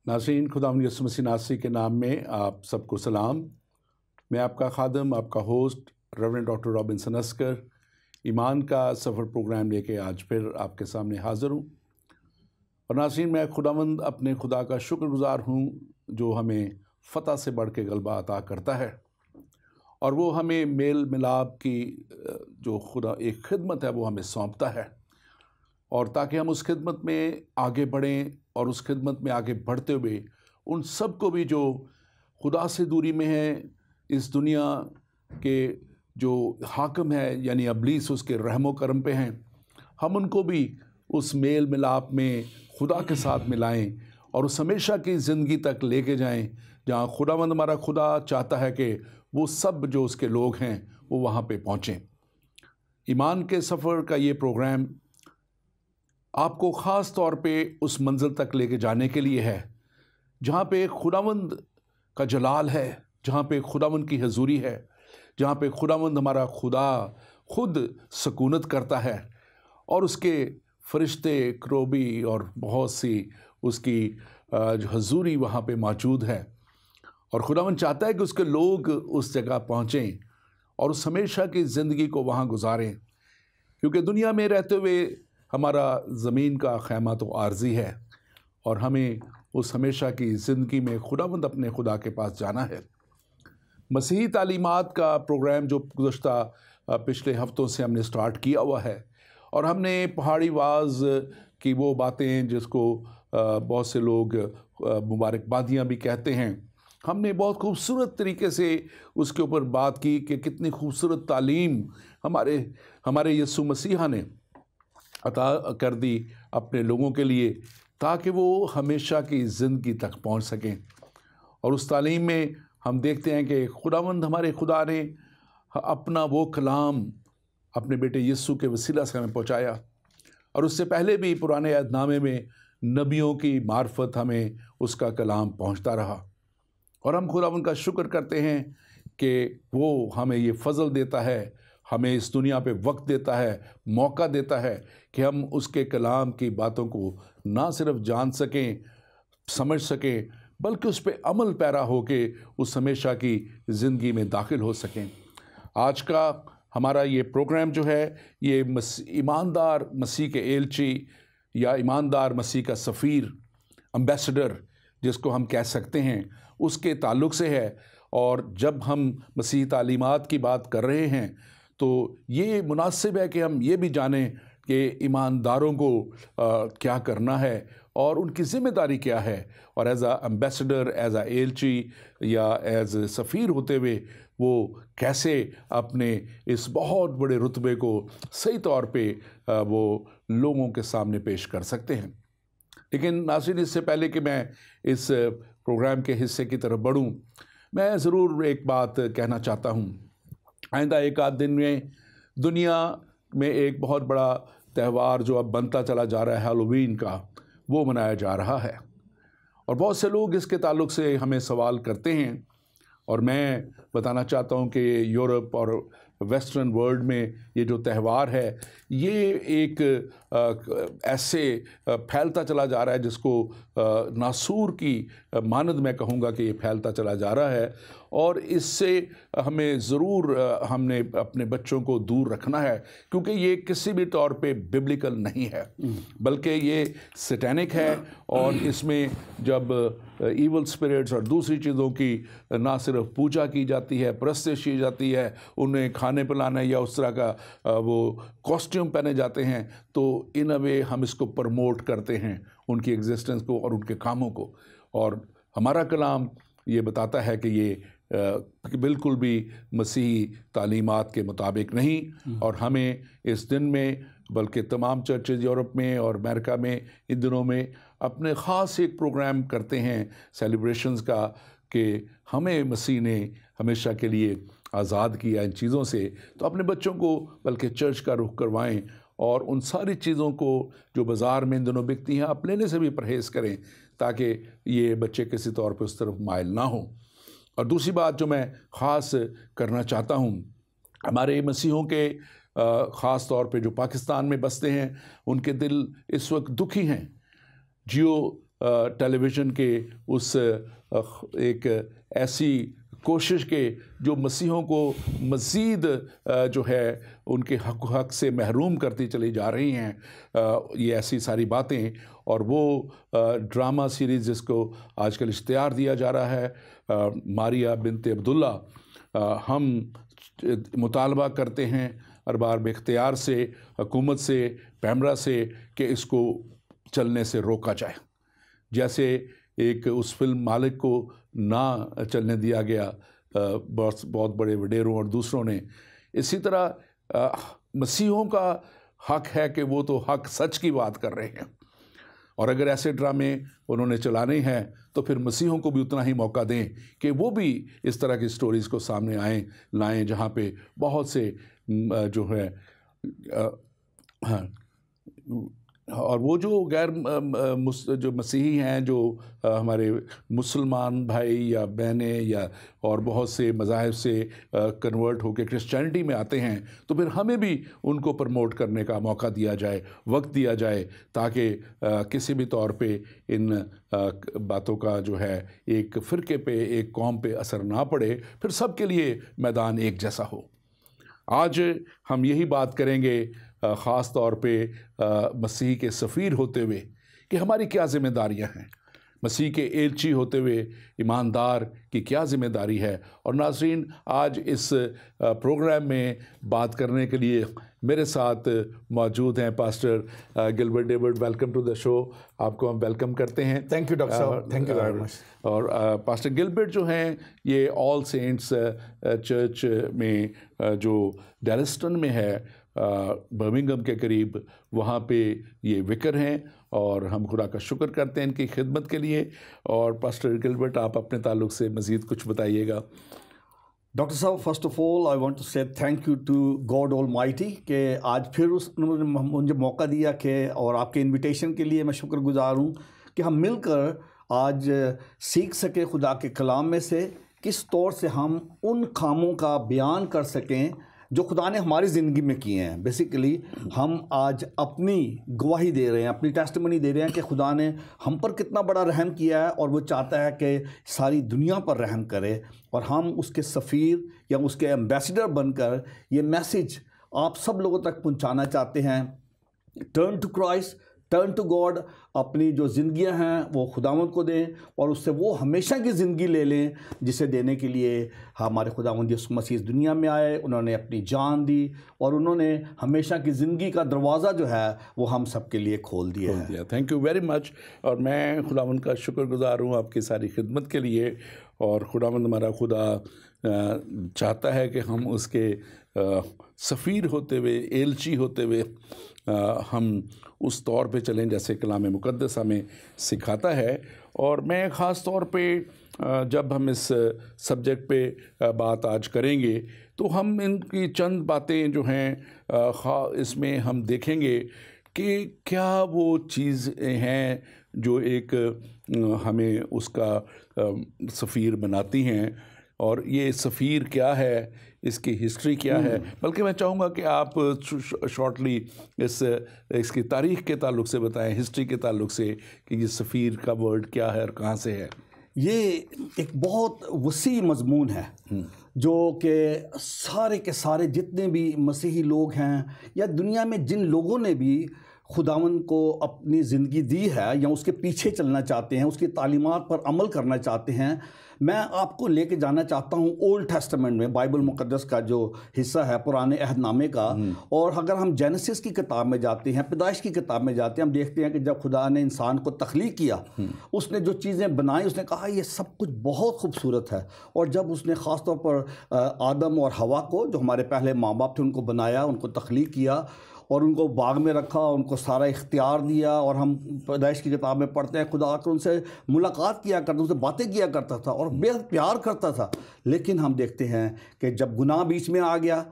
नाज़रीन, खुदावंद यसु मसीह नासरी के नाम में आप सबको सलाम। मैं आपका खादम, आपका host reverend doctor Robinson Askar ईमान का सफ़र प्रोग्राम लेके आज फिर आपके सामने हाज़िर हूँ। और नाज़रीन, मैं खुदावंद अपने खुदा का शुक्रगुज़ार हूँ जो हमें फ़तह से बढ़ के गलबा अता करता है और वो हमें मेल मिलाप की जो खुदा एक खिदमत है वो हमें सौंपता है, और ताकि हम उस खिदमत में आगे बढ़ें और उस खिदमत में आगे बढ़ते हुए उन सब को भी जो खुदा से दूरी में है, इस दुनिया के जो हाकिम है यानी अबलीस उसके रहमो करम पे हैं, हम उनको भी उस मेल मिलाप में खुदा के साथ मिलाएं और उस हमेशा की ज़िंदगी तक लेके जाएं जहाँ खुदावंद हमारा खुदा चाहता है कि वो सब जो उसके लोग हैं वो वहाँ पे पहुँचें। ईमान के सफ़र का ये प्रोग्राम आपको ख़ास तौर पे उस मंजिल तक लेके जाने के लिए है जहाँ पे खुदावंद का जलाल है, जहाँ पे खुदावंद की हजूरी है, जहाँ पे खुदावंद हमारा खुदा खुद सकूनत करता है और उसके फरिश्ते क्रोबी और बहुत सी उसकी जो हजूरी वहाँ पे मौजूद है। और खुदावंद चाहता है कि उसके लोग उस जगह पहुँचें और उस हमेशा की ज़िंदगी को वहाँ गुजारें, क्योंकि दुनिया में रहते हुए हमारा ज़मीन का ख़ैमा तो आर्जी है और हमें उस हमेशा की ज़िंदगी में खुदावंद अपने खुदा के पास जाना है। मसीही तालीमात का प्रोग्राम जो गुज़श्ता पिछले हफ़्तों से हमने स्टार्ट किया हुआ है, और हमने पहाड़ी वाज की वो बातें जिसको बहुत से लोग मुबारकबादियाँ भी कहते हैं, हमने बहुत खूबसूरत तरीके से उसके ऊपर बात की कि कितनी खूबसूरत तालीम हमारे यीशु मसीहा ने अता कर दी अपने लोगों के लिए ताकि वो हमेशा की ज़िंदगी तक पहुंच सकें। और उस तालीम में हम देखते हैं कि खुदावंद हमारे खुदा ने अपना वो कलाम अपने बेटे यीशु के वसीला से हमें पहुंचाया, और उससे पहले भी पुराने अहदनामे में नबियों की मार्फत हमें उसका कलाम पहुंचता रहा। और हम खुदावंद का शुक्र करते हैं कि वो हमें ये फ़ज़ल देता है, हमें इस दुनिया पे वक्त देता है, मौका देता है कि हम उसके कलाम की बातों को ना सिर्फ जान सकें, समझ सकें, बल्कि उस पर अमल पैरा हो के उस हमेशा की ज़िंदगी में दाखिल हो सकें। आज का हमारा ये प्रोग्राम जो है ये ईमानदार मसीह के एलची या ईमानदार मसीह का सफ़ीर, एम्बेसडर जिसको हम कह सकते हैं, उसके ताल्लुक़ से है। और जब हम मसीही तालीमात की बात कर रहे हैं तो ये मुनासिब है कि हम ये भी जानें कि ईमानदारों को क्या करना है और उनकी ज़िम्मेदारी क्या है, और एज़ आ एम्बेसडर, एज़ आ एलची या एज़ सफ़ीर होते हुए वो कैसे अपने इस बहुत बड़े रुतबे को सही तौर पे वो लोगों के सामने पेश कर सकते हैं। लेकिन नाज़रीन, इससे पहले कि मैं इस प्रोग्राम के हिस्से की तरफ बढ़ूँ, मैं ज़रूर एक बात कहना चाहता हूँ। आइंदा एक आध दिन में दुनिया में एक बहुत बड़ा त्यौहार जो अब बनता चला जा रहा है, हैलोवीन का, वो मनाया जा रहा है। और बहुत से लोग इसके ताल्लुक़ से हमें सवाल करते हैं, और मैं बताना चाहता हूँ कि यूरोप और वेस्टर्न वर्ल्ड में ये जो त्यौहार है ये एक ऐसे फैलता चला जा रहा है जिसको नासूर की मानद मैं कहूँगा कि ये फैलता चला जा रहा है, और इससे हमें ज़रूर हमने अपने बच्चों को दूर रखना है, क्योंकि ये किसी भी तौर पे बिब्लिकल नहीं है, बल्कि ये सैटेनिक है। और इसमें जब ईवल स्पिरिट्स और दूसरी चीज़ों की ना सिर्फ पूजा की जाती है, परस्तिश की जाती है, उन्हें खाने पिलाने या उस तरह का वो कॉस्ट्यूम पहने जाते हैं, तो इन अ वे हम इसको प्रमोट करते हैं, उनकी एग्जिस्टेंस को और उनके कामों को। और हमारा कलाम ये बताता है कि ये बिल्कुल भी मसीही तालीमात के मुताबिक नहीं, और हमें इस दिन में, बल्कि तमाम चर्चेज यूरोप में और अमेरिका में इन दिनों में अपने ख़ास एक प्रोग्राम करते हैं सेलिब्रेशंस का कि हमें मसीह ने हमेशा के लिए आज़ाद किया इन चीज़ों से। तो अपने बच्चों को बल्कि चर्च का रुख करवाएं और उन सारी चीज़ों को जो बाज़ार में इन दिनों बिकती हैं आप लेने से भी परहेज़ करें, ताकि ये बच्चे किसी तौर पे उस तरफ माइल ना हों। और दूसरी बात जो मैं ख़ास करना चाहता हूँ, हमारे मसीहों के ख़ास तौर पे जो पाकिस्तान में बसते हैं, उनके दिल इस वक्त दुखी हैं। जियो टेलीविज़न के उस एक ऐसी कोशिश के जो मसीहों को मज़ीद जो है उनके हक से महरूम करती चली जा रही हैं, ये ऐसी सारी बातें। और वो ड्रामा सीरीज़ जिसको आजकल इश्तिहार दिया जा रहा है, मारिया बिनते अब्दुल्ला, हम मुतालबा करते हैं अरबाब इख्तियार से, हुकूमत से, पैमरा से कि इसको चलने से रोका जाए। जैसे एक उस फिल्म मालिक को ना चलने दिया गया बहुत बड़े वडेरों और दूसरों ने, इसी तरह मसीहों का हक है कि वो तो हक सच की बात कर रहे हैं, और अगर ऐसे ड्रामे उन्होंने चलाने हैं तो फिर मसीहों को भी उतना ही मौका दें कि वो भी इस तरह की स्टोरीज़ को सामने लाएं जहाँ पे बहुत से जो है और वो जो जो मसीही हैं, जो हमारे मुसलमान भाई या बहनें या और बहुत से मज़ाहिब से कन्वर्ट होकर क्रिश्चियनिटी में आते हैं, तो फिर हमें भी उनको प्रमोट करने का मौका दिया जाए, वक्त दिया जाए, ताकि किसी भी तौर पे इन बातों का जो है एक फ़िरके पे, एक कौम पे असर ना पड़े, फिर सबके लिए मैदान एक जैसा हो। आज हम यही बात करेंगे ख़ास तौर पे मसीह के सफ़ीर होते हुए कि हमारी क्या ज़िम्मेदारियां हैं, मसीह के एलची होते हुए ईमानदार की क्या ज़िम्मेदारी है। और नाज़रीन, आज इस प्रोग्राम में बात करने के लिए मेरे साथ मौजूद हैं pastor Gilbert David. Welcome to the show, आपको हम वेलकम करते हैं। थैंक यू डॉक्टर साहब, थैंक यू वेरी मच। और पास्टर गिलबर्ट जो हैं, ये ऑल सेंट्स चर्च में जो डैलिस्टन में है, बर्मिंघम के करीब, वहाँ पे ये विकर हैं, और हम खुदा का शुक्र करते हैं इनकी खिदमत के लिए। और पास्टर गिलबर्ट, आप अपने ताल्लुक़ से मज़ीद कुछ बताइएगा। डॉक्टर साहब, first of all I want to say thank you to God almighty कि आज फिर उन्होंने मुझे मौका दिया कि, और आपके इनविटेशन के लिए मैं शुक्रगुजार हूँ कि हम मिलकर आज सीख सके खुदा के कलाम में से किस तौर से हम उन कामों का बयान कर सकें जो खुदा ने हमारी ज़िंदगी में किए हैं। बेसिकली हम आज अपनी गवाही दे रहे हैं, अपनी टेस्टिमनी दे रहे हैं कि खुदा ने हम पर कितना बड़ा रहम किया है, और वो चाहता है कि सारी दुनिया पर रहम करे, और हम उसके सफ़ीर या उसके एम्बेसडर बनकर ये मैसेज आप सब लोगों तक पहुंचाना चाहते हैं। Turn to Christ, turn to God, अपनी जो ज़िंदगियां हैं वो खुदावंद को दें, और उससे वो हमेशा की ज़िंदगी ले लें जिसे देने के लिए हमारे खुदावंद यीशु मसीह इस दुनिया में आए। उन्होंने अपनी जान दी, और उन्होंने हमेशा की ज़िंदगी का दरवाज़ा जो है वो हम सब के लिए खोल दिया है। Thank you very much. और मैं खुदावंद का शुक्रगुजार हूँ आपकी सारी खिदमत के लिए। और खुदावंद हमारा खुदा चाहता है कि हम उसके सफ़ीर होते हुए, एलची होते हुए हम उस तौर पे चलें जैसे कलाम मुक़द्दस हमें सिखाता है। और मैं ख़ास तौर पे जब हम इस सब्जेक्ट पे बात आज करेंगे तो हम इनकी चंद बातें जो हैं इसमें हम देखेंगे कि क्या वो चीज़ें हैं जो एक हमें उसका सफ़ीर बनाती हैं, और ये सफ़ीर क्या है, इसकी हिस्ट्री क्या है। बल्कि मैं चाहूँगा कि आप शॉर्टली इसकी तारीख़ के ताल्लुक़ से बताएं, हिस्ट्री के ताल्लुक़ से, कि ये सफ़ीर का वर्ड क्या है और कहाँ से है। ये एक बहुत वसी मज़मून है जो कि सारे के सारे जितने भी मसीही लोग हैं, या दुनिया में जिन लोगों ने भी खुदावंद को अपनी ज़िंदगी दी है या उसके पीछे चलना चाहते हैं, उसकी तालीमात पर अमल करना चाहते हैं, मैं आपको लेके जाना चाहता हूँ ओल्ड टेस्टामेंट में, बाइबल मुक़द्दस का जो हिस्सा है पुराने अहदनामे का। और अगर हम जेनेसिस की किताब में जाते हैं, पैदाइश की किताब में जाते हैं, हम देखते हैं कि जब खुदा ने इंसान को तख्लीक किया, उसने जो चीज़ें बनाई, उसने कहा ये सब कुछ बहुत खूबसूरत है। और जब उसने ख़ास तौर पर आदम और हवा को, जो हमारे पहले माँ बाप थे, उनको बनाया, उनको तख्लीक किया और उनको बाग में रखा, उनको सारा इख्तियार दिया। और हम पैदाइश की किताब में पढ़ते हैं खुदा आकर उनसे मुलाकात किया करता, उनसे बातें किया करता था और बेहद प्यार करता था। लेकिन हम देखते हैं कि जब गुनाह बीच में आ गया,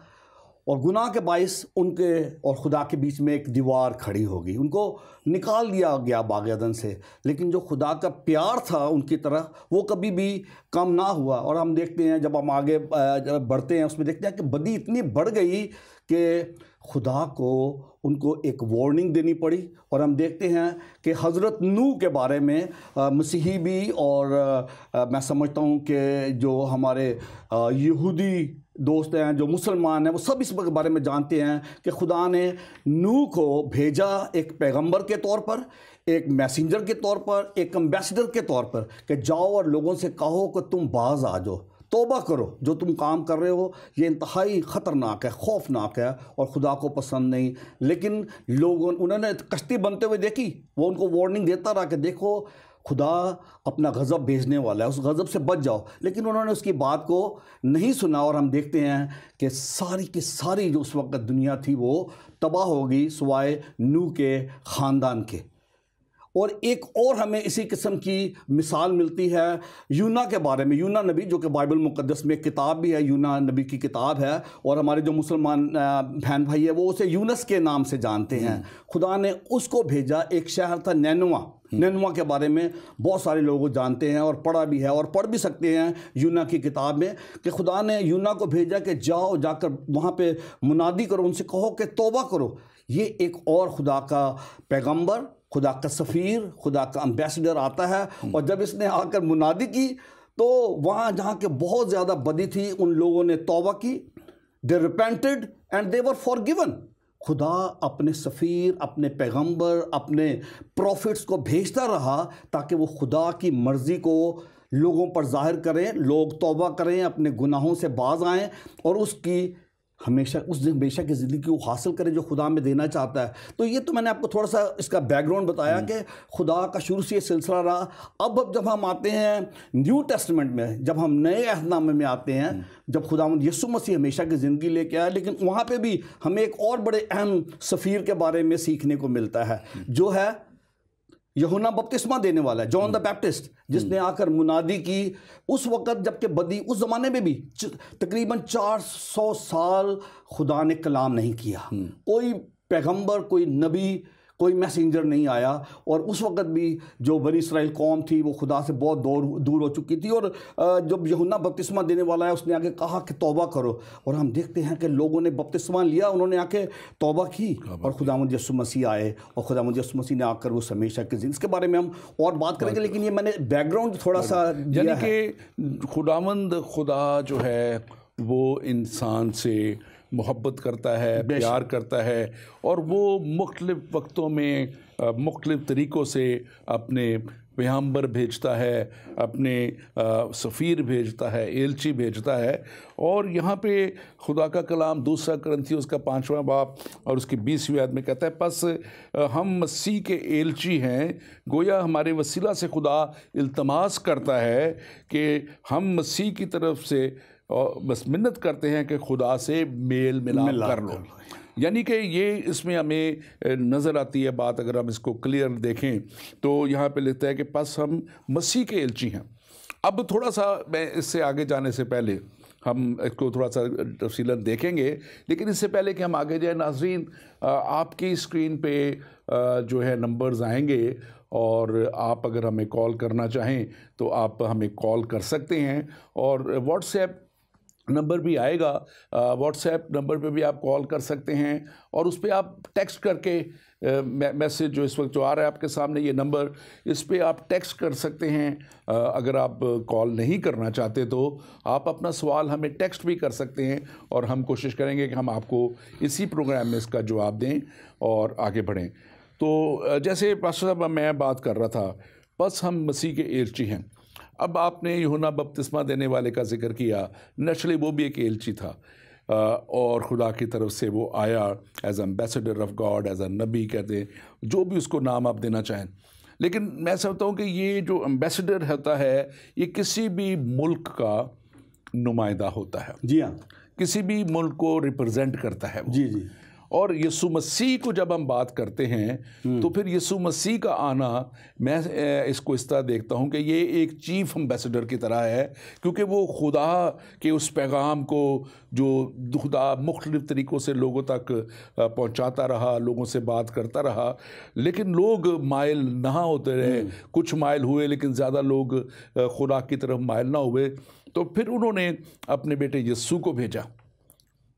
और गुनाह के बाइस उनके और खुदा के बीच में एक दीवार खड़ी हो गई, उनको निकाल दिया गया बाग अदन से। लेकिन जो खुदा का प्यार था उनकी तरह, वो कभी भी कम ना हुआ। और हम देखते हैं जब हम आगे बढ़ते हैं, उसमें देखते हैं कि बदी इतनी बढ़ गई कि खुदा को उनको एक वार्निंग देनी पड़ी। और हम देखते हैं कि हज़रत नूह के बारे में मसीही भी और मैं समझता हूँ कि जो हमारे यहूदी दोस्त हैं, जो मुसलमान हैं, वो सब इस बारे में जानते हैं कि खुदा ने नूह को भेजा एक पैगंबर के तौर पर, एक मैसेंजर के तौर पर, एक एम्बेसडर के तौर पर, कि जाओ और लोगों से कहो कि तुम बाज आ जाओ, तौबा करो, जो तुम काम कर रहे हो ये इंतहाई ख़तरनाक है, खौफनाक है और खुदा को पसंद नहीं। लेकिन उन्होंने कश्ती बनते हुए देखी, वो उनको वार्निंग देता रहा कि देखो खुदा अपना गज़ब भेजने वाला है, उस गज़ब से बच जाओ। लेकिन उन्होंने उसकी बात को नहीं सुना और हम देखते हैं कि सारी की सारी जो उस वक्त दुनिया थी वो तबाह हो गई, सिवाय नूह के ख़ानदान के। और एक और हमें इसी किस्म की मिसाल मिलती है यूना के बारे में। यूना नबी, जो कि बाइबल मुक़द्दस में एक किताब भी है, यूना नबी की किताब है, और हमारे जो मुसलमान बहन भाई है वो उसे यूनस के नाम से जानते हैं। खुदा ने उसको भेजा, एक शहर था नैनवा के बारे में बहुत सारे लोग जानते हैं और पढ़ा भी है और पढ़ भी सकते हैं यूना की किताब में, कि खुदा ने यूना को भेजा कि जाओ, जाकर वहाँ पे मुनादी करो, उनसे कहो कि तौबा करो। ये एक और खुदा का पैगंबर, खुदा का सफ़ीर, खुदा का एम्बेसडर आता है। और जब इसने आकर मुनादी की तो वहाँ जहाँ के बहुत ज़्यादा बदी थी, उन लोगों ने तौबा की, they repented and they were forgiven. खुदा अपने सफ़ीर, अपने पैगंबर, अपने प्रॉफिट्स को भेजता रहा ताकि वो खुदा की मर्ज़ी को लोगों पर ज़ाहिर करें, लोग तौबा करें, अपने गुनाहों से बाज आएँ और उसकी हमेशा की ज़िंदगी को हासिल करें जो खुदा में देना चाहता है। तो ये तो मैंने आपको थोड़ा सा इसका बैकग्राउंड बताया कि खुदा का शुरू से ये सिलसिला रहा। अब जब हम आते हैं न्यू टेस्टमेंट में, जब हम नए अहदनामे में आते हैं, जब खुदा यीशु मसीह हमेशा की ज़िंदगी लेके आया, लेकिन वहाँ पे भी हमें एक और बड़े अहम सफ़ीर के बारे में सीखने को मिलता है, जो है यूहन्ना बपतिस्मा देने वाला है, जॉन द बैप्टिस्ट, जिसने आकर मुनादी की उस वक़्त जबकि बदी, उस ज़माने में भी तकरीबन 400 साल खुदा ने कलाम नहीं किया, कोई पैगंबर, कोई नबी, कोई मैसेंजर नहीं आया। और उस वक़्त भी जो बनी इसराइल कौम थी वो खुदा से बहुत दूर हो चुकी थी। और जब यूहन्ना बपतिस्मा देने वाला है, उसने आके कहा कि तौबा करो, और हम देखते हैं कि लोगों ने बपतिस्मा लिया, उन्होंने आके तौबा की और खुदावंद यीशु मसीह आए, और खुदावंद यीशु मसीह ने आकर वो हमेशा की ज़िंदगी, इसके बारे में हम और बात करेंगे। लेकिन ये मैंने बैकग्राउंड थोड़ा सा यानी कि खुदा जो है वो इंसान से मोहब्बत करता है, प्यार करता है, और वो मुख्तलिफ़ वक्तों में मुख्तलिफ़ तरीक़ों से अपने पैगंबर भेजता है, अपने सफ़ीर भेजता है, एलची भेजता है। और यहाँ पे खुदा का कलाम 2 कुरिन्थियों उसका 5वां बाब और उसकी 20वीं आयत में कहता है, बस हम मसीह के एलची हैं, गोया हमारे वसीला से खुदा इल्तमास करता है कि हम मसीह की तरफ से और बस मिन्नत करते हैं कि खुदा से मेल मिलाप कर लो। यानी कि ये इसमें हमें नज़र आती है बात, अगर हम इसको क्लियर देखें तो यहाँ पे लिखता है कि बस हम मसीह के एलची हैं। अब थोड़ा सा मैं इससे आगे जाने से पहले हम इसको थोड़ा सा तफसीलन देखेंगे, लेकिन इससे पहले कि हम आगे जाए, नाज़रीन आपकी स्क्रीन पे जो है नंबर्स आएंगे, और आप अगर हमें कॉल करना चाहें तो आप हमें कॉल कर सकते हैं, और व्हाट्सएप नंबर भी आएगा, व्हाट्सएप नंबर पे भी आप कॉल कर सकते हैं, और उस पर आप टेक्स्ट करके मैसेज जो इस वक्त जो आ रहा है आपके सामने ये नंबर, इस पे आप टेक्स्ट कर सकते हैं। अगर आप कॉल नहीं करना चाहते तो आप अपना सवाल हमें टेक्स्ट भी कर सकते हैं, और हम कोशिश करेंगे कि हम आपको इसी प्रोग्राम में इसका जवाब दें और आगे बढ़ें। तो जैसे पास्टर साहब मैं बात कर रहा था, बस हम मसीह के एलची हैं। अब आपने यूहन्ना बपतिस्मा देने वाले का जिक्र किया, नेचुरली वो भी एक एलची था, और खुदा की तरफ से वो आया as ambassador of God, as a नबी कहते हैं, जो भी उसको नाम आप देना चाहें। लेकिन मैं समझता हूँ कि ये जो एम्बेसडर होता है ये किसी भी मुल्क का नुमाइंदा होता है। जी हाँ, किसी भी मुल्क को रिप्रेजेंट करता है वो। जी जी। और यीशु मसीह को जब हम बात करते हैं तो फिर यीशु मसीह का आना, मैं इसको इस तरह देखता हूँ कि ये एक चीफ एम्बेसडर की तरह है, क्योंकि वो खुदा के उस पैगाम को जो खुदा मुख्तलिफ़ तरीक़ों से लोगों तक पहुँचाता रहा, लोगों से बात करता रहा, लेकिन लोग माइल ना होते रहे। कुछ माइल हुए लेकिन ज़्यादा लोग खुदा की तरफ माइल ना हुए। तो फिर उन्होंने अपने बेटे यीशु को भेजा,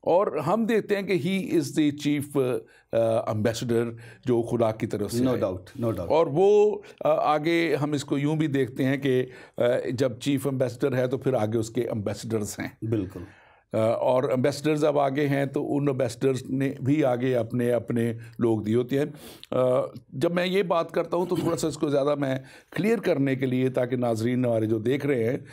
और हम देखते हैं कि he is the chief ambassador जो खुदा की तरफ से, नो डाउट, नो डाउट। और वो आगे हम इसको यूं भी देखते हैं कि जब चीफ एम्बेसडर है तो फिर आगे उसके एम्बेसडर्स हैं। बिल्कुल। और एम्बेसडर्स अब आगे हैं तो उन एम्बेसडर्स ने भी आगे अपने अपने लोग दिए होते हैं। जब मैं ये बात करता हूँ तो थोड़ा सा इसको ज़्यादा मैं क्लियर करने के लिए, ताकि नाजरीन हमारे जो देख रहे हैं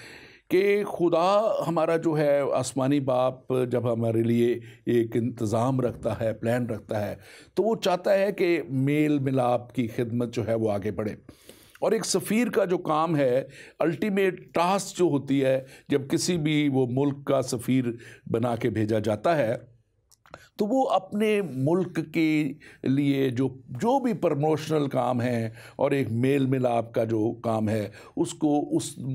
कि खुदा हमारा जो है आसमानी बाप जब हमारे लिए एक इंतज़ाम रखता है, प्लान रखता है, तो वो चाहता है कि मेल मिलाप की खिदमत जो है वो आगे बढ़े। और एक सफ़ीर का जो काम है, अल्टीमेट टास्क जो होती है, जब किसी भी वो मुल्क का सफ़ीर बना के भेजा जाता है तो वो अपने मुल्क के लिए जो भी प्रमोशनल काम है और एक मेल मिलाप का जो काम है उसको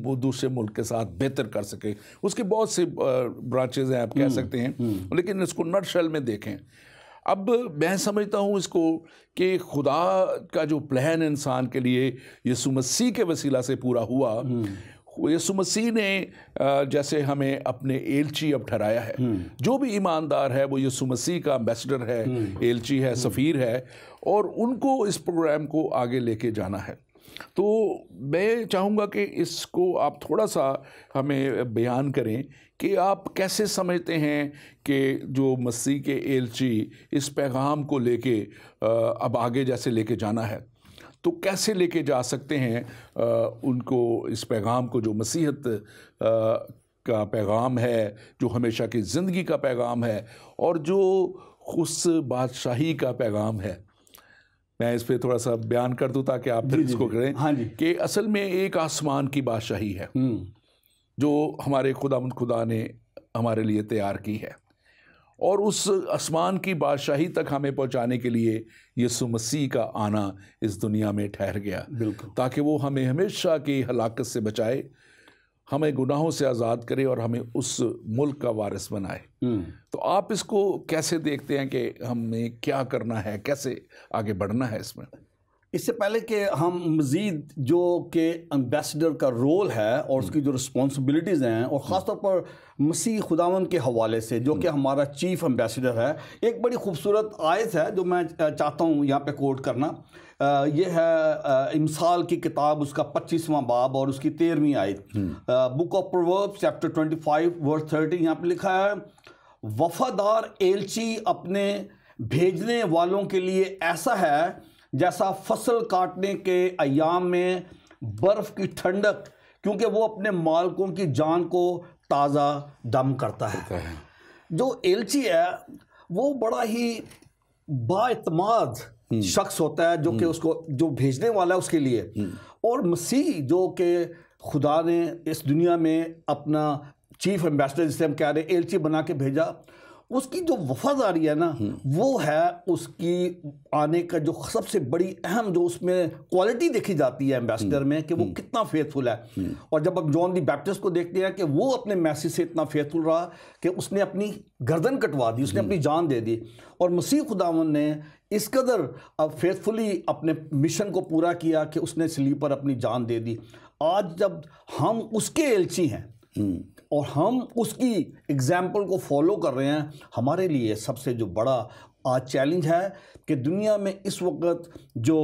वो दूसरे मुल्क के साथ बेहतर कर सके। उसके बहुत से ब्रांचेज हैं, आप कह सकते हैं, लेकिन इसको नटशेल में देखें। अब मैं समझता हूँ इसको कि खुदा का जो प्लान इंसान के लिए यीशु मसीह के वसीला से पूरा हुआ, यीशु मसीह ने जैसे हमें अपने एलची अब ठहराया है। जो भी ईमानदार है वो यीशु मसीह का एम्बेसडर है, एलची है, सफ़ीर है, और उनको इस प्रोग्राम को आगे लेके जाना है। तो मैं चाहूँगा कि इसको आप थोड़ा सा हमें बयान करें कि आप कैसे समझते हैं कि जो मसीह के एलची इस पैगाम को लेके अब आगे जैसे लेके जाना है, तो कैसे लेके जा सकते हैं उनको इस पैगाम को, जो मसीहत का पैगाम है, जो हमेशा की ज़िंदगी का पैगाम है, और जो उस बादशाही का पैगाम है। मैं इस पे थोड़ा सा बयान कर दूं ताकि आप फिर इसको करें। हाँ जी। कि असल में एक आसमान की बादशाही है जो हमारे खुदा ने हमारे लिए तैयार की है, और उस आसमान की बादशाही तक हमें पहुंचाने के लिए यीशु मसीह का आना इस दुनिया में ठहर गया, ताकि वो हमें हमेशा की हलाकत से बचाए, हमें गुनाहों से आज़ाद करे और हमें उस मुल्क का वारिस बनाए। तो आप इसको कैसे देखते हैं कि हमें क्या करना है, कैसे आगे बढ़ना है इसमें? इससे पहले कि हम मज़ीद जो कि एम्बेसडर का रोल है और उसकी जो रिस्पॉन्सिबिलिटीज़ हैं, और ख़ास तौर पर मसीह खुदावन के हवाले से जो कि हमारा चीफ एम्बेसडर है, एक बड़ी खूबसूरत आयत है जो मैं चाहता हूँ यहाँ पे कोट करना। ये है इमसाल की किताब, उसका 25वां बाब और उसकी 13वीं आयत, book of Proverbs chapter 25 verse 30। यहाँ पे लिखा है, वफादार एलची अपने भेजने वालों के लिए ऐसा है जैसा फसल काटने के अयाम में बर्फ़ की ठंडक, क्योंकि वो अपने मालकों की जान को ताज़ा दम करता है। जो एलची है वो बड़ा ही बाएतमाद शख्स होता है जो कि उसको जो भेजने वाला है उसके लिए। और मसीह जो कि खुदा ने इस दुनिया में अपना चीफ एम्बेसडर, जिसे हम कह रहे हैं, एलची बना के भेजा, उसकी जो वफादारी है ना, वो है उसकी आने का जो सबसे बड़ी अहम जो उसमें क्वालिटी देखी जाती है एम्बेसडर में, कि वो कितना फेथफुल है। और जब अब जॉन दी बैप्टिस्ट को देखते हैं कि वो अपने मैसेज से इतना फेथफुल रहा कि उसने अपनी गर्दन कटवा दी, उसने अपनी जान दे दी। और मसीह खुदावन ने इस कदर अब फेथफुली अपने मिशन को पूरा किया कि उसने सलीब पर अपनी जान दे दी। आज जब हम उसके एलची हैं और हम उसकी एग्जाम्पल को फॉलो कर रहे हैं, हमारे लिए सबसे जो बड़ा आज चैलेंज है कि दुनिया में इस वक्त जो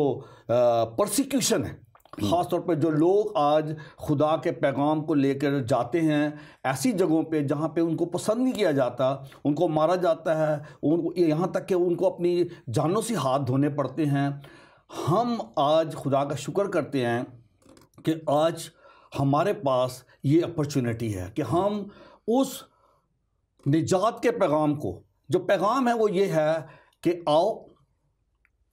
परसिक्यूशन है, ख़ास तौर पे जो लोग आज खुदा के पैगाम को लेकर जाते हैं ऐसी जगहों पे जहाँ पे उनको पसंद नहीं किया जाता, उनको मारा जाता है, उनको यहाँ तक कि उनको अपनी जानों से हाथ धोने पड़ते हैं। हम आज खुदा का शुक्र करते हैं कि आज हमारे पास ये अपॉर्चुनिटी है कि हम उस निजात के पैगाम को, जो पैगाम है वो ये है कि आओ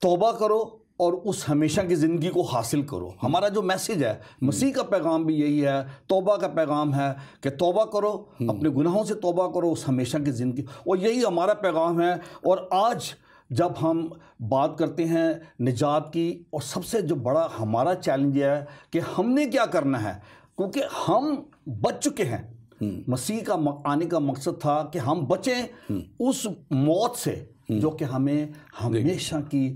तौबा करो और उस हमेशा की ज़िंदगी को हासिल करो। हमारा जो मैसेज है, मसीह का पैगाम भी यही है, तौबा का पैगाम है कि तौबा करो, अपने गुनाहों से तौबा करो, उस हमेशा की ज़िंदगी, और यही हमारा पैगाम है। और आज जब हम बात करते हैं निजात की, और सबसे जो बड़ा हमारा चैलेंज है कि हमने क्या करना है, क्योंकि हम बच चुके हैं। मसीह का आने का मकसद था कि हम बचें उस मौत से जो कि हमें हमेशा की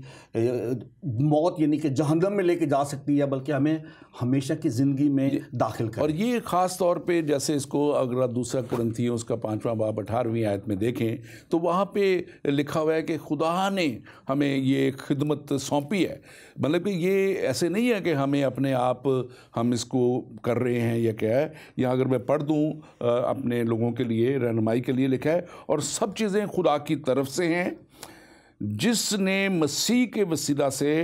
मौत यानी कि जहन्नम में लेके जा सकती है, बल्कि हमें हमेशा की ज़िंदगी में दाखिल कर। और ये ख़ास तौर पे जैसे इसको अगर आप दूसरा कुरिन्थियों उसका 5वां बाब 18वीं आयत में देखें तो वहाँ पे लिखा हुआ है कि खुदा ने हमें ये खिदमत सौंपी है। मतलब कि ये ऐसे नहीं है कि हमें अपने आप हम इसको कर रहे हैं या क्या है। यहाँ अगर मैं पढ़ दूँ अपने लोगों के लिए रहनुमाई के लिए लिखा है, और सब चीज़ें खुदा की तरफ से हैं जिसने मसीह के वसीला से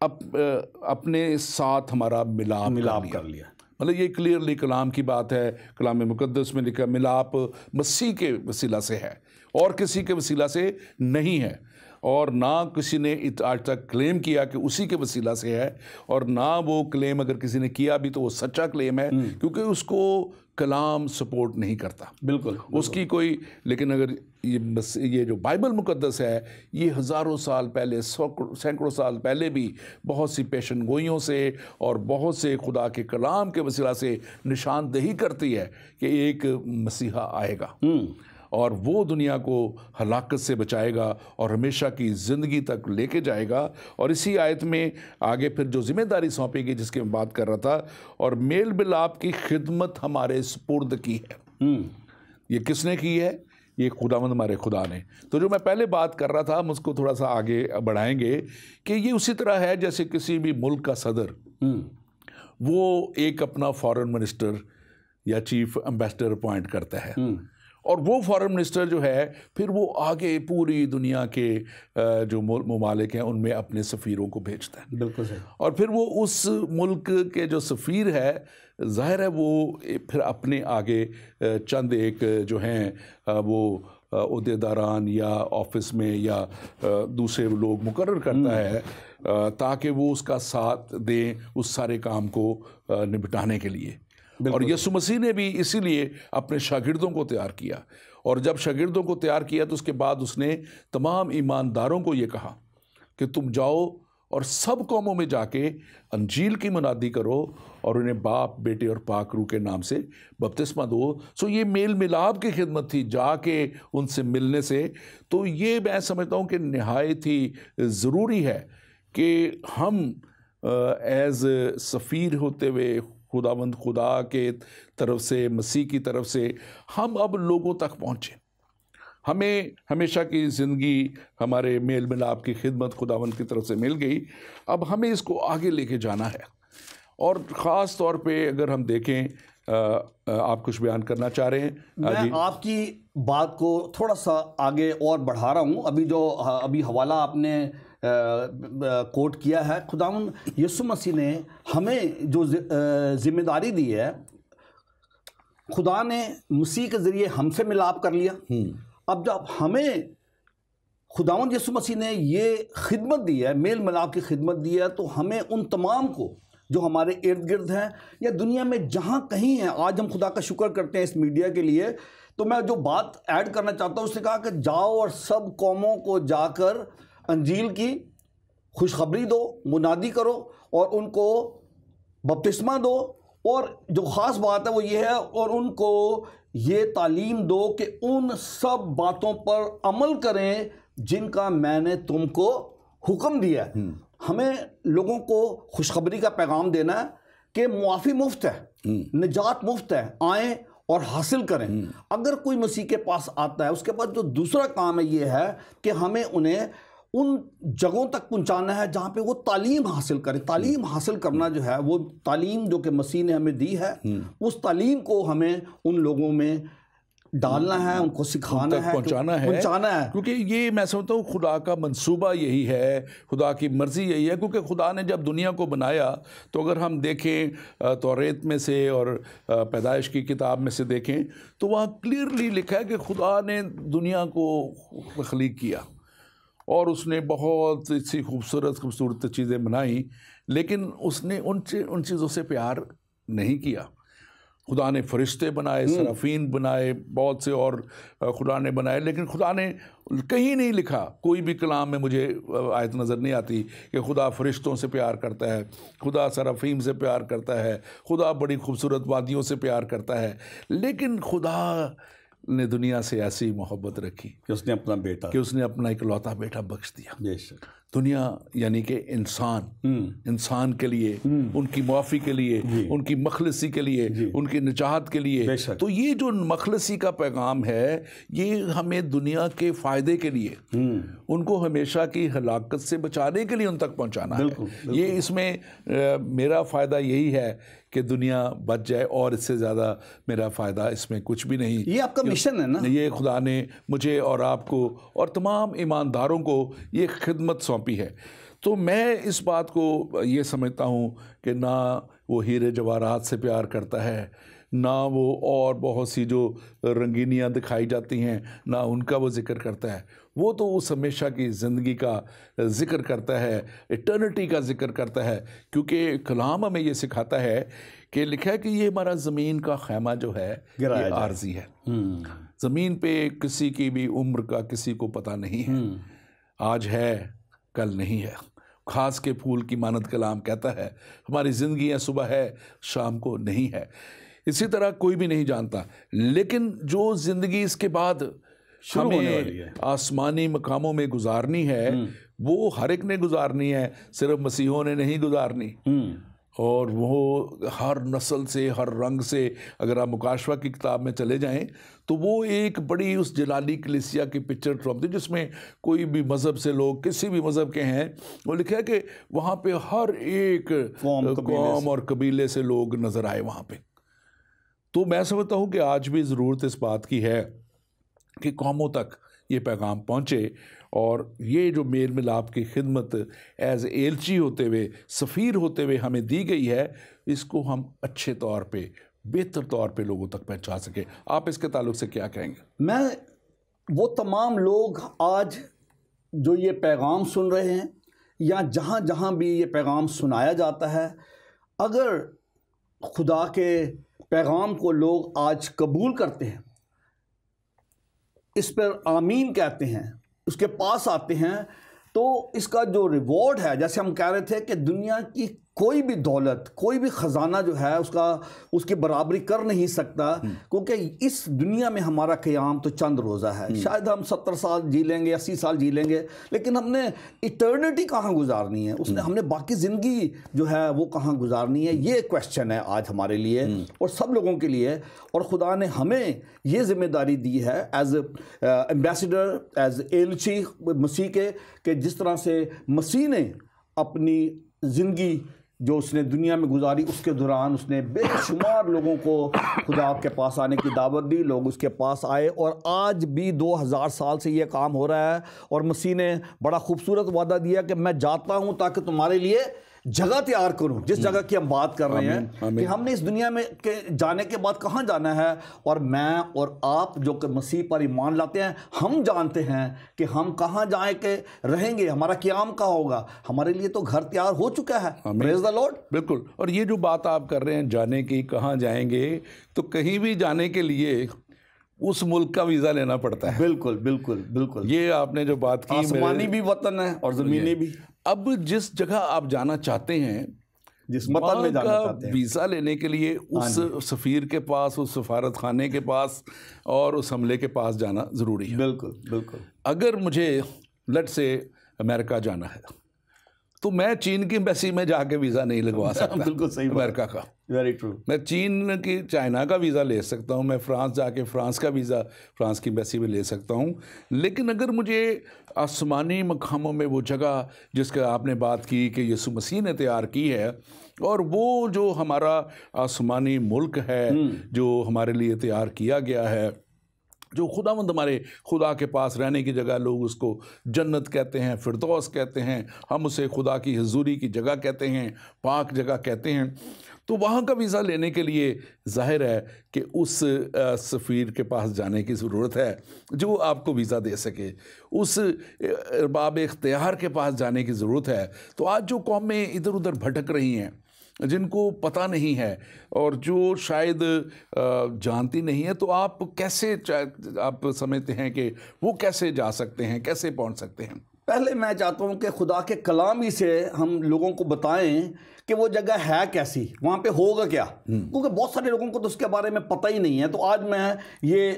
अपने साथ हमारा मिलाप कर लिया। मतलब ये क्लियरली कलाम की बात है, कलाम मुकद्दस में लिखा मिलाप मसीह के वसीला से है और किसी के वसीला से नहीं है। और ना किसी ने आज तक क्लेम किया कि उसी के वसीला से है, और ना वो क्लेम अगर किसी ने किया भी तो वो सच्चा क्लेम है, क्योंकि उसको कलाम सपोर्ट नहीं करता। बिल्कुल उसकी कोई। लेकिन अगर ये जो बाइबल मुकद्दस है ये हज़ारों साल पहले, सैकड़ों साल पहले भी बहुत सी पेशन गोइयों से और बहुत से खुदा के कलाम के वसीला से निशानदेही करती है कि एक मसीहा आएगा और वो दुनिया को हलाकत से बचाएगा और हमेशा की ज़िंदगी तक लेके जाएगा। और इसी आयत में आगे फिर जो जिम्मेदारी सौंपी गई जिसकी मैं बात कर रहा था, और मेल मिलाप की खिदमत हमारे सुपुर्द की है। ये किसने की है? ये खुदावंद हमारे खुदा ने। तो जो मैं पहले बात कर रहा था हम उसको थोड़ा सा आगे बढ़ाएंगे कि ये उसी तरह है जैसे किसी भी मुल्क का सदर वो एक अपना फॉरेन मिनिस्टर या चीफ एम्बेसडर अपॉइंट करता है, और वो फॉरेन मिनिस्टर जो है फिर वो आगे पूरी दुनिया के जो ममालिक हैं उनमें अपने सफ़ीरों को भेजता है। बिल्कुल सही। और फिर वो उस मुल्क के जो सफ़ीर है ज़ाहिर है वो फिर अपने आगे चंद एक जो हैं वो ओहदेदारान या ऑफिस में या दूसरे लोग मुकर्रर करता है ताकि वो उसका साथ दें उस सारे काम को निपटाने के लिए। और यीशु मसीह ने भी इसीलिए अपने शागिर्दों को तैयार किया, और जब शागिर्दों को तैयार किया तो उसके बाद उसने तमाम ईमानदारों को ये कहा कि तुम जाओ और सब कौमों में जाके अंजील की मुनादी करो और उन्हें बाप, बेटे और पाक रूह के नाम से बपतिस्मा दो। सो ये मेल मिलाप की खिदमत थी, जाके उनसे मिलने से। तो ये मैं समझता हूँ कि नहायत ही ज़रूरी है कि हम एज़ सफ़ीर होते हुए खुदावंद खुदा के तरफ से, मसीह की तरफ से हम अब लोगों तक पहुँचें। हमें हमेशा की ज़िंदगी हमारे मेल मिलाप की खिदमत खुदावंद की तरफ से मिल गई, अब हमें इसको आगे लेके जाना है। और ख़ास तौर पे अगर हम देखें, आप कुछ बयान करना चाह रहे हैं? मैं आपकी बात को थोड़ा सा आगे और बढ़ा रहा हूँ। अभी हवाला आपने कोट किया है, खुदावंद यीशु मसीह ने हमें जो जिम्मेदारी दी है, खुदा ने मसीह के ज़रिए हमसे मिलाप कर लिया। अब जब हमें खुदावंद यीशु मसीह ने ये खिदमत दी है, मेल मिलाप की खिदमत दी है, तो हमें उन तमाम को जो हमारे इर्द गिर्द हैं या दुनिया में जहाँ कहीं हैं, आज हम खुदा का शुक्र करते हैं इस मीडिया के लिए। तो मैं जो बात ऐड करना चाहता हूँ, उसने कहा कि जाओ और सब कौमों को जाकर अंजील की खुशखबरी दो, मुनादी करो और उनको बपतिस्मा दो। और जो ख़ास बात है वो ये है, और उनको ये तालीम दो कि उन सब बातों पर अमल करें जिनका मैंने तुमको हुक्म दिया है। हमें लोगों को खुशखबरी का पैगाम देना है कि मुआफ़ी मुफ्त है, निजात मुफ्त है, आएँ और हासिल करें। अगर कोई मसीह के पास आता है, उसके बाद जो दूसरा काम है ये है कि हमें उन्हें उन जगहों तक पहुंचाना है जहाँ पे वो तालीम हासिल करें। तालीम हासिल करना जो है, वो तालीम जो कि मसीह ने हमें दी है, उस तालीम को हमें उन लोगों में डालना है, उनको सिखाना है, पहुंचाना है। क्योंकि ये मैं समझता हूँ खुदा का मंसूबा यही है, खुदा की मर्ज़ी यही है। क्योंकि खुदा ने जब दुनिया को बनाया, तो अगर हम देखें तौरेत में से और पैदाइश की किताब में से देखें तो वहाँ क्लियरली लिखा है कि खुदा ने दुनिया को तख्लीक किया और उसने बहुत सी खूबसूरत चीज़ें बनाई, लेकिन उसने उन चीज़ों से प्यार नहीं किया। खुदा ने फरिश्ते बनाए, सराफीन बनाए, बहुत से और खुदा ने बनाए, लेकिन खुदा ने कहीं नहीं लिखा, कोई भी कलाम में मुझे आयत नज़र नहीं आती कि खुदा फरिश्तों से प्यार करता है, खुदा सराफीम से प्यार करता है, खुदा बड़ी खूबसूरत वादियों से प्यार करता है। लेकिन खुदा ने दुनिया से ऐसी मोहब्बत रखी कि उसने अपना बेटा, कि उसने अपना इकलौता बेटा बख्श दिया। बेशक दुनिया यानी कि इंसान के लिए, उनकी मुआफ़ी के लिए, उनकी मखलसी के लिए, उनकी निजात के लिए। तो ये जो मखलसी का पैगाम है, ये हमें दुनिया के फ़ायदे के लिए, उनको हमेशा की हलाकत से बचाने के लिए उन तक पहुँचाना है। ये इसमें मेरा फ़ायदा यही है कि दुनिया बच जाए, और इससे ज़्यादा मेरा फ़ायदा इसमें कुछ भी नहीं। ये आपका मिशन है ना। ये खुदा ने मुझे और आपको और तमाम ईमानदारों को ये खिदमत सौंपी है। तो मैं इस बात को ये समझता हूँ कि ना वो हीरे जवाहरात से प्यार करता है, ना वो और बहुत सी जो रंगीनियाँ दिखाई जाती हैं, ना उनका वो ज़िक्र करता है। वो तो उस हमेशा की ज़िंदगी का ज़िक्र करता है, इटर्निटी का ज़िक्र करता है, क्योंकि कलाम हमें ये सिखाता है कि लिखा है कि ये हमारा ज़मीन का खैमा जो है ये आर्जी है। ज़मीन पे किसी की भी उम्र का किसी को पता नहीं है, आज है कल नहीं है। खास के फूल की मानद कलाम कहता है हमारी ज़िंदगी सुबह है शाम को नहीं है। इसी तरह कोई भी नहीं जानता, लेकिन जो ज़िंदगी इसके बाद हमें आसमानी मकामों में गुजारनी है, वो हर एक ने गुजारनी है, सिर्फ मसीहों ने नहीं गुजारनी। और वो हर नस्ल से, हर रंग से, अगर आप मुकाशवा की किताब में चले जाएं तो वो एक बड़ी उस जलाली कलीसिया की पिक्चर ट्रॉपती, जिसमें कोई भी मज़हब से लोग, किसी भी मज़हब के हैं, वो लिखा है कि वहाँ पे हर एक कौम और कबीले से लोग नज़र आए वहाँ पे। तो मैं समझता हूँ कि आज भी ज़रूरत इस बात की है कि कौमों तक ये पैगाम पहुँचे, और ये जो मेल मिलाप की खिदमत एज़ एलची होते हुए, सफ़ीर होते हुए हमें दी गई है, इसको हम अच्छे तौर पे, बेहतर तौर पे लोगों तक पहुँचा सके। आप इसके ताल्लुक से क्या कहेंगे? मैं वो तमाम लोग आज जो ये पैगाम सुन रहे हैं, या जहाँ जहाँ भी ये पैगाम सुनाया जाता है, अगर खुदा के पैगाम को लोग आज कबूल करते हैं, इस पर आमीन कहते हैं, उसके पास आते हैं, तो इसका जो रिवॉर्ड है, जैसे हम कह रहे थे कि दुनिया की कोई भी दौलत, कोई भी ख़जाना जो है उसकी बराबरी कर नहीं सकता, क्योंकि इस दुनिया में हमारा क़याम तो चंद रोज़ा है। शायद हम 70 साल जी लेंगे, 80 साल जी लेंगे, लेकिन हमने इटर्निटी कहाँ गुजारनी है, हमने बाकी ज़िंदगी जो है वो कहाँ गुजारनी है, ये क्वेश्चन है आज हमारे लिए और सब लोगों के लिए। और खुदा ने हमें ये ज़िम्मेदारी दी है एज एम्बेसडर, एज एलची मसीह के जिस तरह से मसीह ने अपनी ज़िंदगी जो उसने दुनिया में गुजारी, उसके दौरान उसने बेशुमार लोगों को खुदा के पास आने की दावत दी, लोग उसके पास आए, और आज भी 2000 साल से ये काम हो रहा है। और मसीह ने बड़ा खूबसूरत वादा दिया कि मैं जाता हूँ ताकि तुम्हारे लिए जगह तैयार करूं, जिस जगह की हम बात कर रहे हैं कि हमने इस दुनिया में के जाने के बाद कहाँ जाना है। और मैं और आप जो कि मसीह पर ईमान लाते हैं, हम जानते हैं कि हम कहाँ जाए के रहेंगे, हमारा क़याम कहाँ होगा, हमारे लिए तो घर तैयार हो चुका है। Praise the Lord. बिल्कुल। और ये जो बात आप कर रहे हैं जाने की, कहाँ जाएंगे, तो कहीं भी जाने के लिए उस मुल्क का वीज़ा लेना पड़ता है। बिल्कुल बिल्कुल बिल्कुल। ये आपने जो बात की, आसमानी भी वतन है और ज़मीनी भी। अब जिस जगह आप जाना चाहते हैं, जिस वतन में जाना चाहते हैं, वीज़ा लेने के लिए उस सफ़ीर के पास, उस सफारत खाने के पास और उस हमले के पास जाना ज़रूरी है। बिल्कुल बिल्कुल। अगर मुझे लेट से अमेरिका जाना है, तो मैं चीन की एम्बेसी में जाके वीज़ा नहीं लगवा सकता। बिल्कुल सही। अमेरिका का, वेरी ट्रू। मैं चीन की, चाइना का वीज़ा ले सकता हूँ, मैं फ़्रांस जाके फ़्रांस का वीज़ा फ़्रांस की एम्बेसी में ले सकता हूँ। लेकिन अगर मुझे आसमानी मकामों में वो जगह जिसका आपने बात की कि यीशु मसीह ने तैयार की है, और वो जो हमारा आसमानी मुल्क है जो हमारे लिए तैयार किया गया है, जो खुदावंद हमारे खुदा के पास रहने की जगह, लोग उसको जन्नत कहते हैं, फिरदौस कहते हैं, हम उसे खुदा की हुजूरी की जगह कहते हैं, पाक जगह कहते हैं। तो वहाँ का वीज़ा लेने के लिए ज़ाहिर है कि उस सफ़ीर के पास जाने की ज़रूरत है जो आपको वीज़ा दे सके, उस अरबाब इख्तियार के पास जाने की ज़रूरत है। तो आज जो कौमें इधर उधर भटक रही हैं, जिनको पता नहीं है और जो शायद जानती नहीं है, तो आप कैसे, आप समझते हैं कि वो कैसे जा सकते हैं, कैसे पहुंच सकते हैं? पहले मैं चाहता हूं कि खुदा के कलाम ही से हम लोगों को बताएं कि वो जगह है कैसी, वहाँ पे होगा क्या, क्योंकि बहुत सारे लोगों को तो उसके बारे में पता ही नहीं है। तो आज मैं ये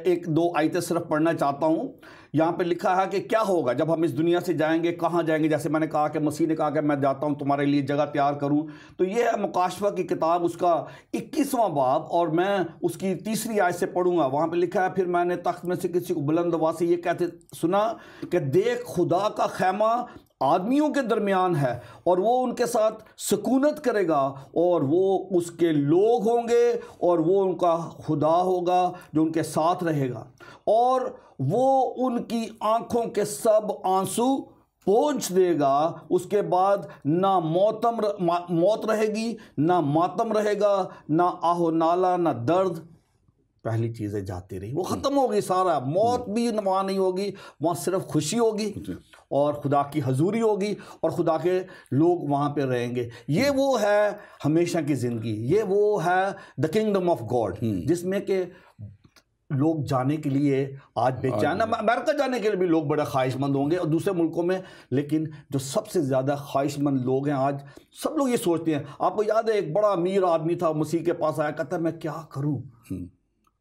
एक दो आयतें सिर्फ पढ़ना चाहता हूँ। यहाँ पे लिखा है कि क्या होगा जब हम इस दुनिया से जाएंगे, कहाँ जाएंगे। जैसे मैंने कहा कि मसीह ने कहा कि मैं जाता हूँ तुम्हारे लिए जगह तैयार करूँ। तो ये है मुकाशवा की किताब, उसका 21वां बाब, और मैं उसकी 3री आयत से पढ़ूंगा। वहाँ पे लिखा है, फिर मैंने तख्त में से किसी को बुलंद आवाज़ से ये कहते सुना कि देख, खुदा का खैमा आदमियों के दरमियान है और वो उनके साथ सुकूनत करेगा, और वो उसके लोग होंगे और वो उनका खुदा होगा जो उनके साथ रहेगा, और वो उनकी आंखों के सब आंसू पोंछ देगा। उसके बाद ना मौत रहेगी, ना मातम रहेगा, ना आहो नाला, ना दर्द। पहली चीज़ें जाती रही, वो ख़त्म होगी सारा। मौत भी वहाँ नहीं होगी, वहाँ सिर्फ खुशी होगी और खुदा की हजूरी होगी और खुदा के लोग वहाँ पे रहेंगे। ये वो है हमेशा की ज़िंदगी, ये वो है द किंगडम ऑफ गॉड, जिसमें के लोग जाने के लिए आज बेचैन। अमेरिका जाने के लिए भी लोग बड़े ख्वाहिशमंद होंगे और दूसरे मुल्कों में, लेकिन जो सबसे ज़्यादा ख्वाहिशमंद लोग हैं आज, सब लोग ये सोचते हैं। आपको याद है, एक बड़ा अमीर आदमी था, मसीह के पास आया, कहता है मैं क्या करूं,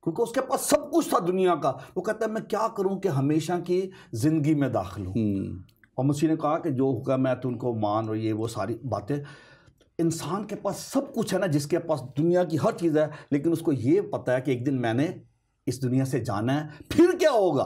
क्योंकि उसके पास सब कुछ था दुनिया का। वो कहता है मैं क्या करूं कि हमेशा की ज़िंदगी में दाखिल हूँ। और मसीह ने कहा कि जो हुक्म है तो उनको मान, और ये वो सारी बातें। इंसान के पास सब कुछ है ना, जिसके पास दुनिया की हर चीज़ है, लेकिन उसको ये पता है कि एक दिन मैंने इस दुनिया से जाना है, फिर क्या होगा।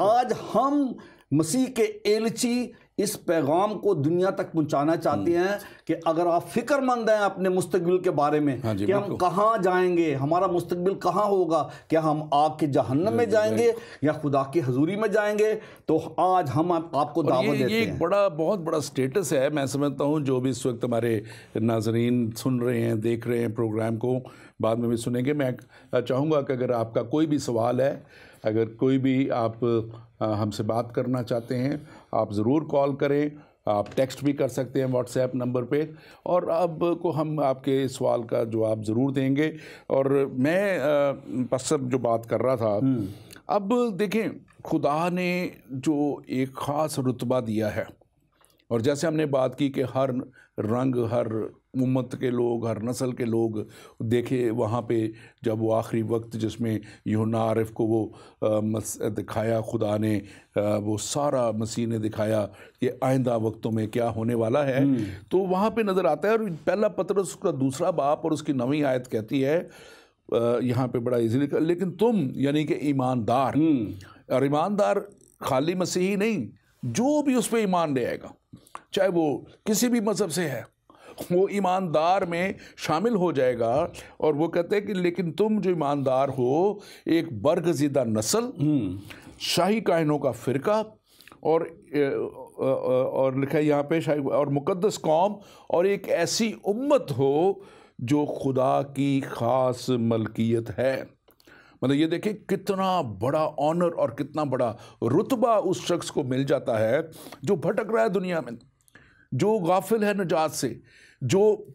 आज हम मसीह के एलची इस पैगाम को दुनिया तक पहुंचाना चाहते हैं कि अगर आप फिक्रमंद हैं अपने मुस्तकबिल के बारे में, कि हम कहाँ जाएंगे, हमारा मुस्तकबिल कहाँ होगा, क्या हम आग के जहन्नम में जाएंगे या खुदा की हजूरी में जाएंगे, तो आज हम आपको दावत देते हैं। ये एक बहुत बड़ा स्टेटस है। मैं समझता हूँ जो भी इस वक्त हमारे नाजरीन सुन रहे हैं, देख रहे हैं प्रोग्राम को, बाद में भी सुनेंगे। मैं चाहूँगा कि अगर आपका कोई भी सवाल है, अगर कोई भी आप हमसे बात करना चाहते हैं, आप ज़रूर कॉल करें, आप टेक्स्ट भी कर सकते हैं व्हाट्सएप नंबर पे, और अब को हम आपके सवाल का जवाब ज़रूर देंगे। और मैं बस सब जो बात कर रहा था, अब देखें, खुदा ने जो एक ख़ास रुतबा दिया है, और जैसे हमने बात की कि हर रंग, हर उम्मत के लोग, हर नस्ल के लोग देखे वहाँ पे, जब वो आखिरी वक्त जिसमें यूहन्ना आरिफ को वो दिखाया खुदा ने, वो सारा मसीह ने दिखाया कि आइंदा वक्तों में क्या होने वाला है, तो वहाँ पे नज़र आता है। और पहला पतरस उसका 2रा बाब और उसकी 9वीं आयत कहती है, यहाँ पे बड़ा इजीली, लेकिन तुम यानी कि ईमानदार, और ईमानदार खाली मसीही नहीं, जो भी उस पर ईमान ले आएगा, चाहे वो किसी भी मज़हब से है, वो ईमानदार में शामिल हो जाएगा। और वो कहते हैं कि लेकिन तुम जो ईमानदार हो, एक बरगज़ीदा नस्ल, शाही कायनों का फ़िरका, और लिखा है यहाँ पे शाही और मुकद्दस कौम, और एक ऐसी उम्मत हो जो खुदा की ख़ास मलकियत है। मतलब ये देखें कितना बड़ा ऑनर और कितना बड़ा रुतबा उस शख्स को मिल जाता है जो भटक रहा है दुनिया में, जो गाफिल है नजात से, जो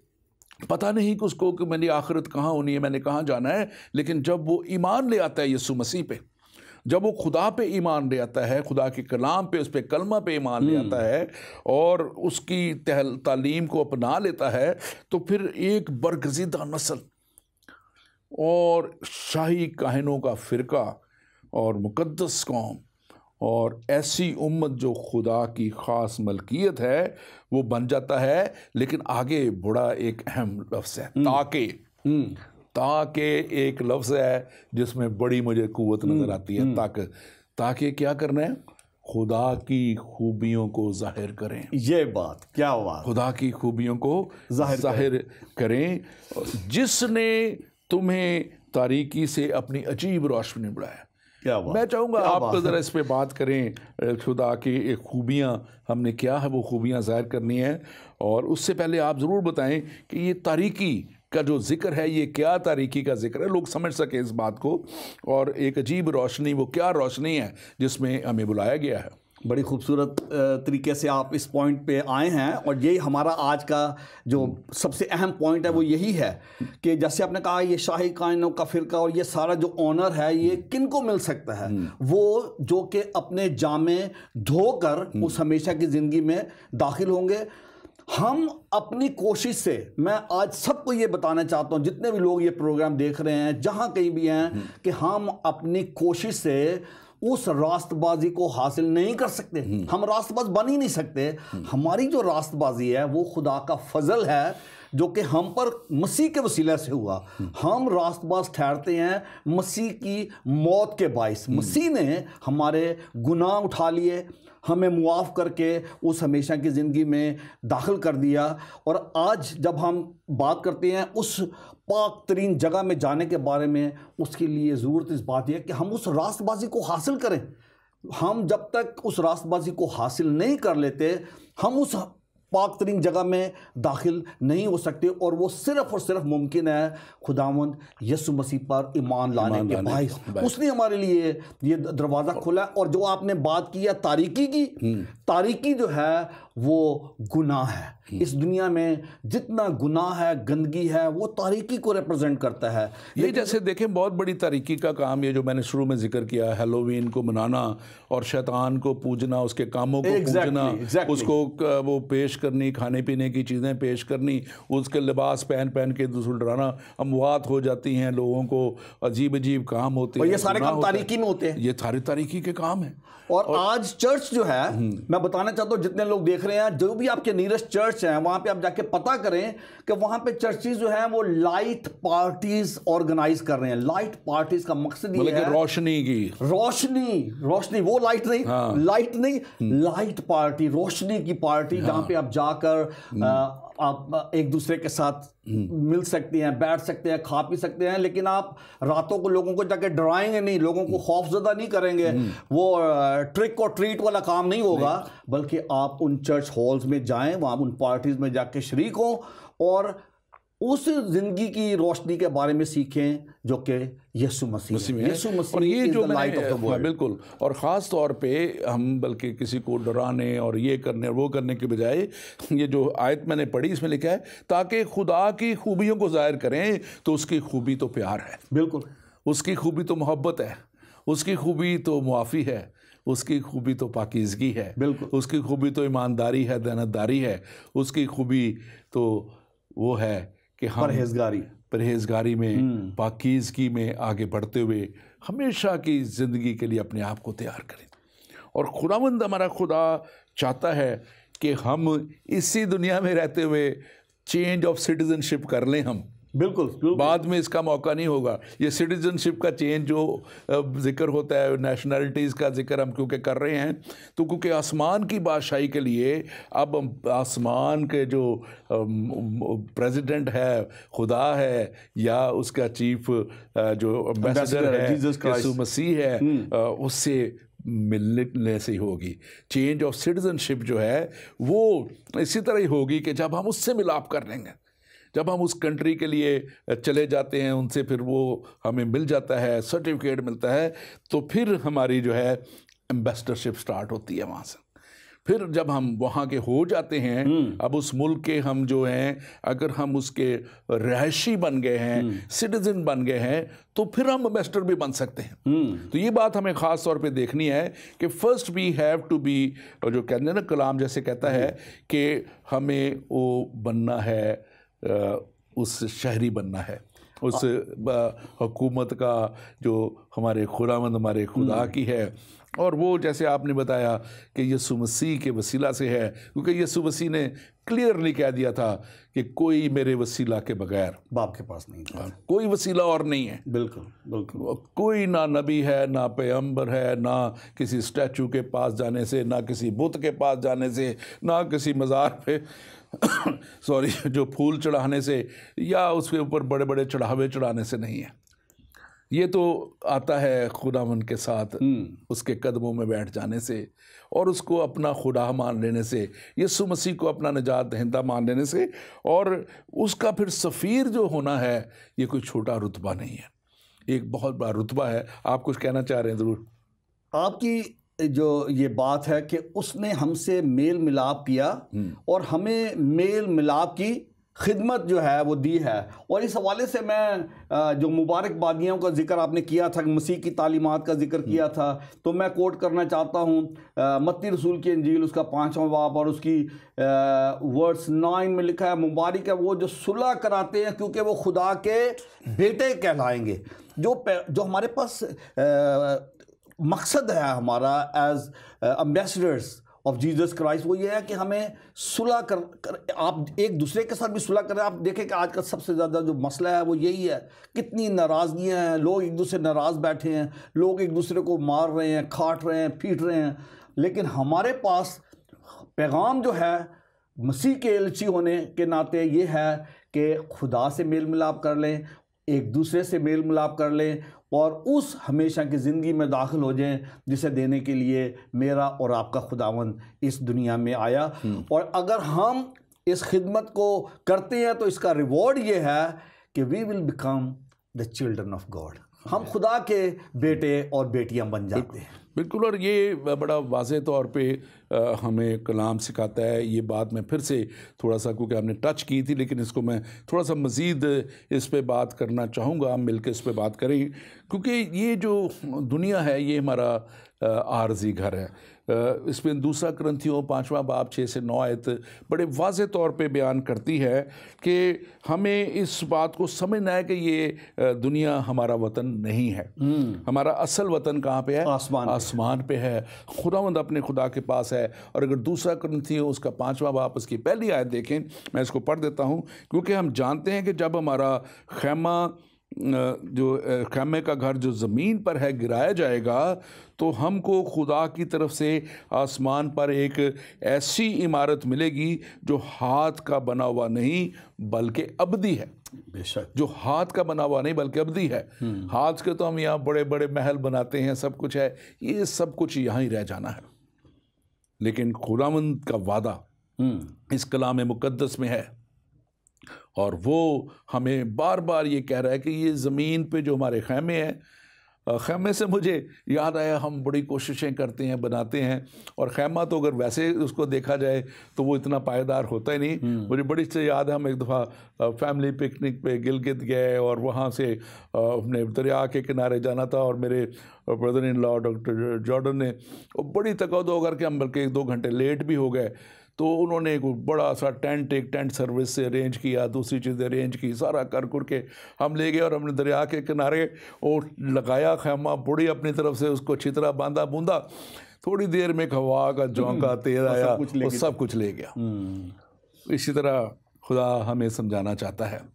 पता नहीं कि उसको कि मेरी आखिरत कहाँ होनी है, मैंने कहाँ जाना है। लेकिन जब वो ईमान ले आता है यीशु मसीह पे, जब वो खुदा पे ईमान ले आता है, खुदा के कलाम पे, उस पे कलमा पे ईमान ले आता है और उसकी तालीम को अपना लेता है, तो फिर एक बरगज़ीदा नस्ल और शाही काहिनों का फ़िरका और मुकद्दस कौम और ऐसी उम्मत जो खुदा की ख़ास मलकियत है, वो बन जाता है। लेकिन आगे बड़ा एक अहम लफ्ज़ है, ताकि एक लफ्ज़ है जिसमें बड़ी मुझे कुव्वत नज़र आती है। ताकि क्या करना है? खुदा की खूबियों को जाहिर करें। ये बात क्या बात, खुदा की खूबियों को जाहिर करें, जिसने तुम्हें तारीकी से अपनी अजीब रोशनी बढ़ाया। क्या बात, मैं चाहूँगा आप ज़रा इस पे बात करें, खुदा की खूबियाँ हमने क्या है वो खूबियाँ ज़ाहिर करनी है। और उससे पहले आप ज़रूर बताएं कि ये तारीकी का जो ज़िक्र है, ये क्या तारीकी का ज़िक्र है, लोग समझ सकें इस बात को। और एक अजीब रोशनी, वो क्या रोशनी है जिसमें हमें बुलाया गया है। बड़ी खूबसूरत तरीके से आप इस पॉइंट पे आए हैं, और यही हमारा आज का जो सबसे अहम पॉइंट है वो यही है कि जैसे आपने कहा ये शाही कायनों का फ़िरका और ये सारा जो ऑनर है ये किन को मिल सकता है? वो जो कि अपने जामे धोकर उस हमेशा की ज़िंदगी में दाखिल होंगे। हम अपनी कोशिश से, मैं आज सबको ये बताना चाहता हूं, जितने भी लोग ये प्रोग्राम देख रहे हैं जहां कहीं भी हैं, कि हम अपनी कोशिश से उस रास्तबाजी को हासिल नहीं कर सकते। हम रास्तबाज बन ही नहीं सकते। हमारी जो रास्तबाजी है वो खुदा का फजल है, जो कि हम पर मसीह के वसीले से हुआ। हम रास्तबाज ठहरते हैं मसीह की मौत के बाइस। मसीह ने हमारे गुनाह उठा लिए, हमें मुआफ़ करके उस हमेशा की ज़िंदगी में दाखिल कर दिया। और आज जब हम बात करते हैं उस पाक तरीन जगह में जाने के बारे में, उसके लिए ज़रूरत इस बात है कि हम उस रास्तबाजी को हासिल करें। हम जब तक उस रास्तबाजी को हासिल नहीं कर लेते, हम उस पाक तरीन जगह में दाखिल नहीं हो सकते। और वो सिर्फ़ और सिर्फ मुमकिन है खुदावंद यीशु मसीह पर ईमान लाने के बाइस। उसने हमारे लिए ये दरवाज़ा खोला। और जो आपने बात की है तारीकी की, तारीकी जो है वो गुनाह है। इस दुनिया में जितना गुनाह है, गंदगी है, वो तारीकी को रिप्रेजेंट करता है। ये जैसे देखें बहुत बड़ी तारीकी का काम, ये जो मैंने शुरू में जिक्र किया, हैलोवीन को मनाना और शैतान को पूजना, उसके कामों को पूजना, उसको वो पेश करनी, खाने पीने की चीज़ें पेश करनी, उसके लिबास पहन पहन के दूसरे डराना, अमवात हो जाती हैं, लोगों को अजीब अजीब काम होते हैं। ये सारे काम तारीकी में होते हैं। ये सारी तारीकी के काम है। और आज चर्च जो है, मैं बताना चाहता हूँ जितने लोग देख रहे हैं, जो भी आपके नियरेस्ट चर्च हैं वहां पे आप जाके पता करें कि वहां पे चर्चेज जो हैं वो लाइट पार्टीज ऑर्गेनाइज कर रहे हैं। लाइट पार्टीज का मकसद ये है रोशनी की, रोशनी वो लाइट नहीं, हाँ। लाइट नहीं, लाइट पार्टी, रोशनी की पार्टी, हाँ। जहां पे आप जाकर आप एक दूसरे के साथ मिल सकते हैं, बैठ सकते हैं, खा पी सकते हैं, लेकिन आप रातों को लोगों को जाके डराएंगे नहीं, लोगों को खौफजदा नहीं करेंगे। वो ट्रिक और ट्रीट वाला काम नहीं होगा, बल्कि आप उन चर्च हॉल्स में जाएं, वहाँ उन पार्टीज में जाके शरीक हों और उस जिंदगी की रोशनी के बारे में सीखें जो कि यीशु मसीह है। यीशु मसीह और ये जो लाइट ऑफ द वर्ल्ड। बिल्कुल, और ख़ास तौर पे हम बल्कि किसी को डराने और ये करने और वो करने के बजाय, ये जो आयत मैंने पढ़ी इसमें लिखा है ताकि खुदा की खूबियों को जाहिर करें। तो उसकी खूबी तो प्यार है, बिल्कुल, उसकी खूबी तो मोहब्बत है, उसकी खूबी तो मुआफ़ी है, उसकी खूबी तो पाकीज़गी है, बिल्कुल, उसकी खूबी तो ईमानदारी है, दयानतदारी है, उसकी खूबी तो वो है कि हम परहेजगारी में, पाकीज़गी में आगे बढ़ते हुए हमेशा की ज़िंदगी के लिए अपने आप को तैयार करें। और खुदावंद हमारा खुदा चाहता है कि हम इसी दुनिया में रहते हुए चेंज ऑफ सिटीजनशिप कर लें। हम बिल्कुल, बाद में इसका मौका नहीं होगा। ये सिटीजनशिप का चेंज जो जिक्र होता है, नेशनलिटीज़ का जिक्र हम क्योंकि कर रहे हैं, तो क्योंकि आसमान की बादशाही के लिए अब आसमान के जो प्रेसिडेंट है खुदा है, या उसका चीफ जो एम्बेसडर है यीशु मसीह है, उससे मिलने से ही होगी। चेंज ऑफ सिटीजनशिप जो है वो इसी तरह ही होगी कि जब हम उससे मिलाप कर लेंगे, जब हम उस कंट्री के लिए चले जाते हैं, उनसे फिर वो हमें मिल जाता है, सर्टिफिकेट मिलता है, तो फिर हमारी जो है एम्बेसडरशिप स्टार्ट होती है वहाँ से। फिर जब हम वहाँ के हो जाते हैं, अब उस मुल्क के हम जो हैं, अगर हम उसके रहायशी बन गए हैं, सिटीजन बन गए हैं, तो फिर हम एम्बेसडर भी बन सकते हैं। तो ये बात हमें ख़ास तौर पे देखनी है कि first we have to be, जो कहते हैं ना, कलाम जैसे कहता है कि हमें वो बनना है, उस शहरी बनना है, उस हुकूमत का जो हमारे खुदावंद हमारे खुदा की है। और वो जैसे आपने बताया कि यीशु मसीह के वसीला से है, क्योंकि यीशु मसीह ने क्लियरली कह दिया था कि कोई मेरे वसीला के बगैर बाप के पास नहीं था, कोई वसीला और नहीं है। बिल्कुल बिल्कुल, कोई ना नबी है, ना पैगंबर है, ना किसी स्टैचू के पास जाने से, ना किसी बुत के पास जाने से, ना किसी मज़ार पे सॉरी जो फूल चढ़ाने से, या उसके ऊपर बड़े बड़े चढ़ावे चढ़ाने से नहीं है। ये तो आता है खुदावन के साथ उसके कदमों में बैठ जाने से और उसको अपना खुदा मान लेने से, यीशु मसीह को अपना निजात दहिंदा मान लेने से। और उसका फिर सफ़ीर जो होना है, ये कोई छोटा रुतबा नहीं है, एक बहुत बड़ा रुतबा है। आप कुछ कहना चाह रहे हैं? ज़रूर। आपकी जो ये बात है कि उसने हमसे मेल मिलाप किया और हमें मेल मिलाप की खिदमत जो है वो दी है। और इस हवाले से मैं जो मुबारकबादियों का जिक्र आपने किया था, मसीह की तालीमात का जिक्र किया था, तो मैं कोट करना चाहता हूँ मत्ती रसूल की इंजील उसका 5वां बाब और उसकी वर्स 9 में लिखा है, मुबारक है वो जो सुलह कराते हैं क्योंकि वो खुदा के बेटे कहलाएंगे। जो हमारे पास मकसद है हमारा as ambassadors of Jesus Christ, वो ये है कि हमें सुलह कर आप एक दूसरे के साथ भी सुलह करें। आप देखें कि आज का सबसे ज़्यादा जो मसला है वो यही है, कितनी नाराज़गियाँ हैं, लोग एक दूसरे नाराज़ बैठे हैं, लोग एक दूसरे को मार रहे हैं, काट रहे हैं, पीट रहे हैं। लेकिन हमारे पास पैगाम जो है मसीह के एलची होने के नाते ये है कि खुदा से मेल मिलाप कर लें, एक दूसरे से मेल मिलाप कर लें और उस हमेशा की ज़िंदगी में दाखिल हो जाएं जिसे देने के लिए मेरा और आपका खुदावंद इस दुनिया में आया। और अगर हम इस खिदमत को करते हैं तो इसका रिवॉर्ड ये है कि we will become the children of God, हम खुदा के बेटे और बेटियां बन जाते हैं। बिल्कुल, और ये बड़ा वाज़ेह तौर पे हमें कलाम सिखाता है। ये बात मैं फिर से थोड़ा सा, क्योंकि आपने टच की थी, लेकिन इसको मैं थोड़ा सा मज़ीद इस पे बात करना चाहूँगा, हम मिलकर इस पे बात करें, क्योंकि ये जो दुनिया है ये हमारा आर्जी घर है। इसमें 2 कुरिन्थियों 5वां बाब 6 से 9 आयत बड़े वाज़ेह तौर पे बयान करती है कि हमें इस बात को समझना है कि ये दुनिया हमारा वतन नहीं है। हमारा असल वतन कहाँ पे है? आसमान पे है। खुदावंद अपने खुदा के पास है। और अगर 2 कुरिन्थियों उसका 5वां बाब उसकी पहली आयत देखें, मैं इसको पढ़ देता हूँ, क्योंकि हम जानते हैं कि जब हमारा खैमा जो खैमे का घर जो ज़मीन पर है गिराया जाएगा, तो हमको खुदा की तरफ से आसमान पर एक ऐसी इमारत मिलेगी जो हाथ का बना हुआ नहीं बल्कि अबदी है। बेशक, जो हाथ का बना हुआ नहीं बल्कि अबदी है। हाथ के तो हम यहाँ बड़े बड़े महल बनाते हैं, सब कुछ है, ये सब कुछ यहाँ ही रह जाना है। लेकिन खुदावंद का वादा इस कलाम मुकद्दस में है, और वो हमें बार बार ये कह रहा है कि ये ज़मीन पे जो हमारे खैमे हैं, खैमे से मुझे याद आया, हम बड़ी कोशिशें करते हैं, बनाते हैं, और खैमा तो अगर वैसे उसको देखा जाए तो वो इतना पायदार होता ही नहीं। मुझे बड़ी से याद है, हम एक दफ़ा फैमिली पिकनिक पे गिलगित गए और वहाँ से अपने दरिया के किनारे जाना था, और मेरे brother in law doctor Jordan ने बड़ी तकदो करके, हम बल्कि 1-2 घंटे लेट भी हो गए, तो उन्होंने एक बड़ा सा एक टेंट सर्विस से अरेंज किया, दूसरी चीज़ें अरेंज की, सारा कर के हम ले गए और हमने दरिया के किनारे और लगाया खैमा, बड़ी अपनी तरफ से उसको अच्छी तरह बांधा बूंदा। थोड़ी देर में हवा का झोंका तेज आया, वो सब कुछ ले गया। इसी तरह खुदा हमें समझाना चाहता है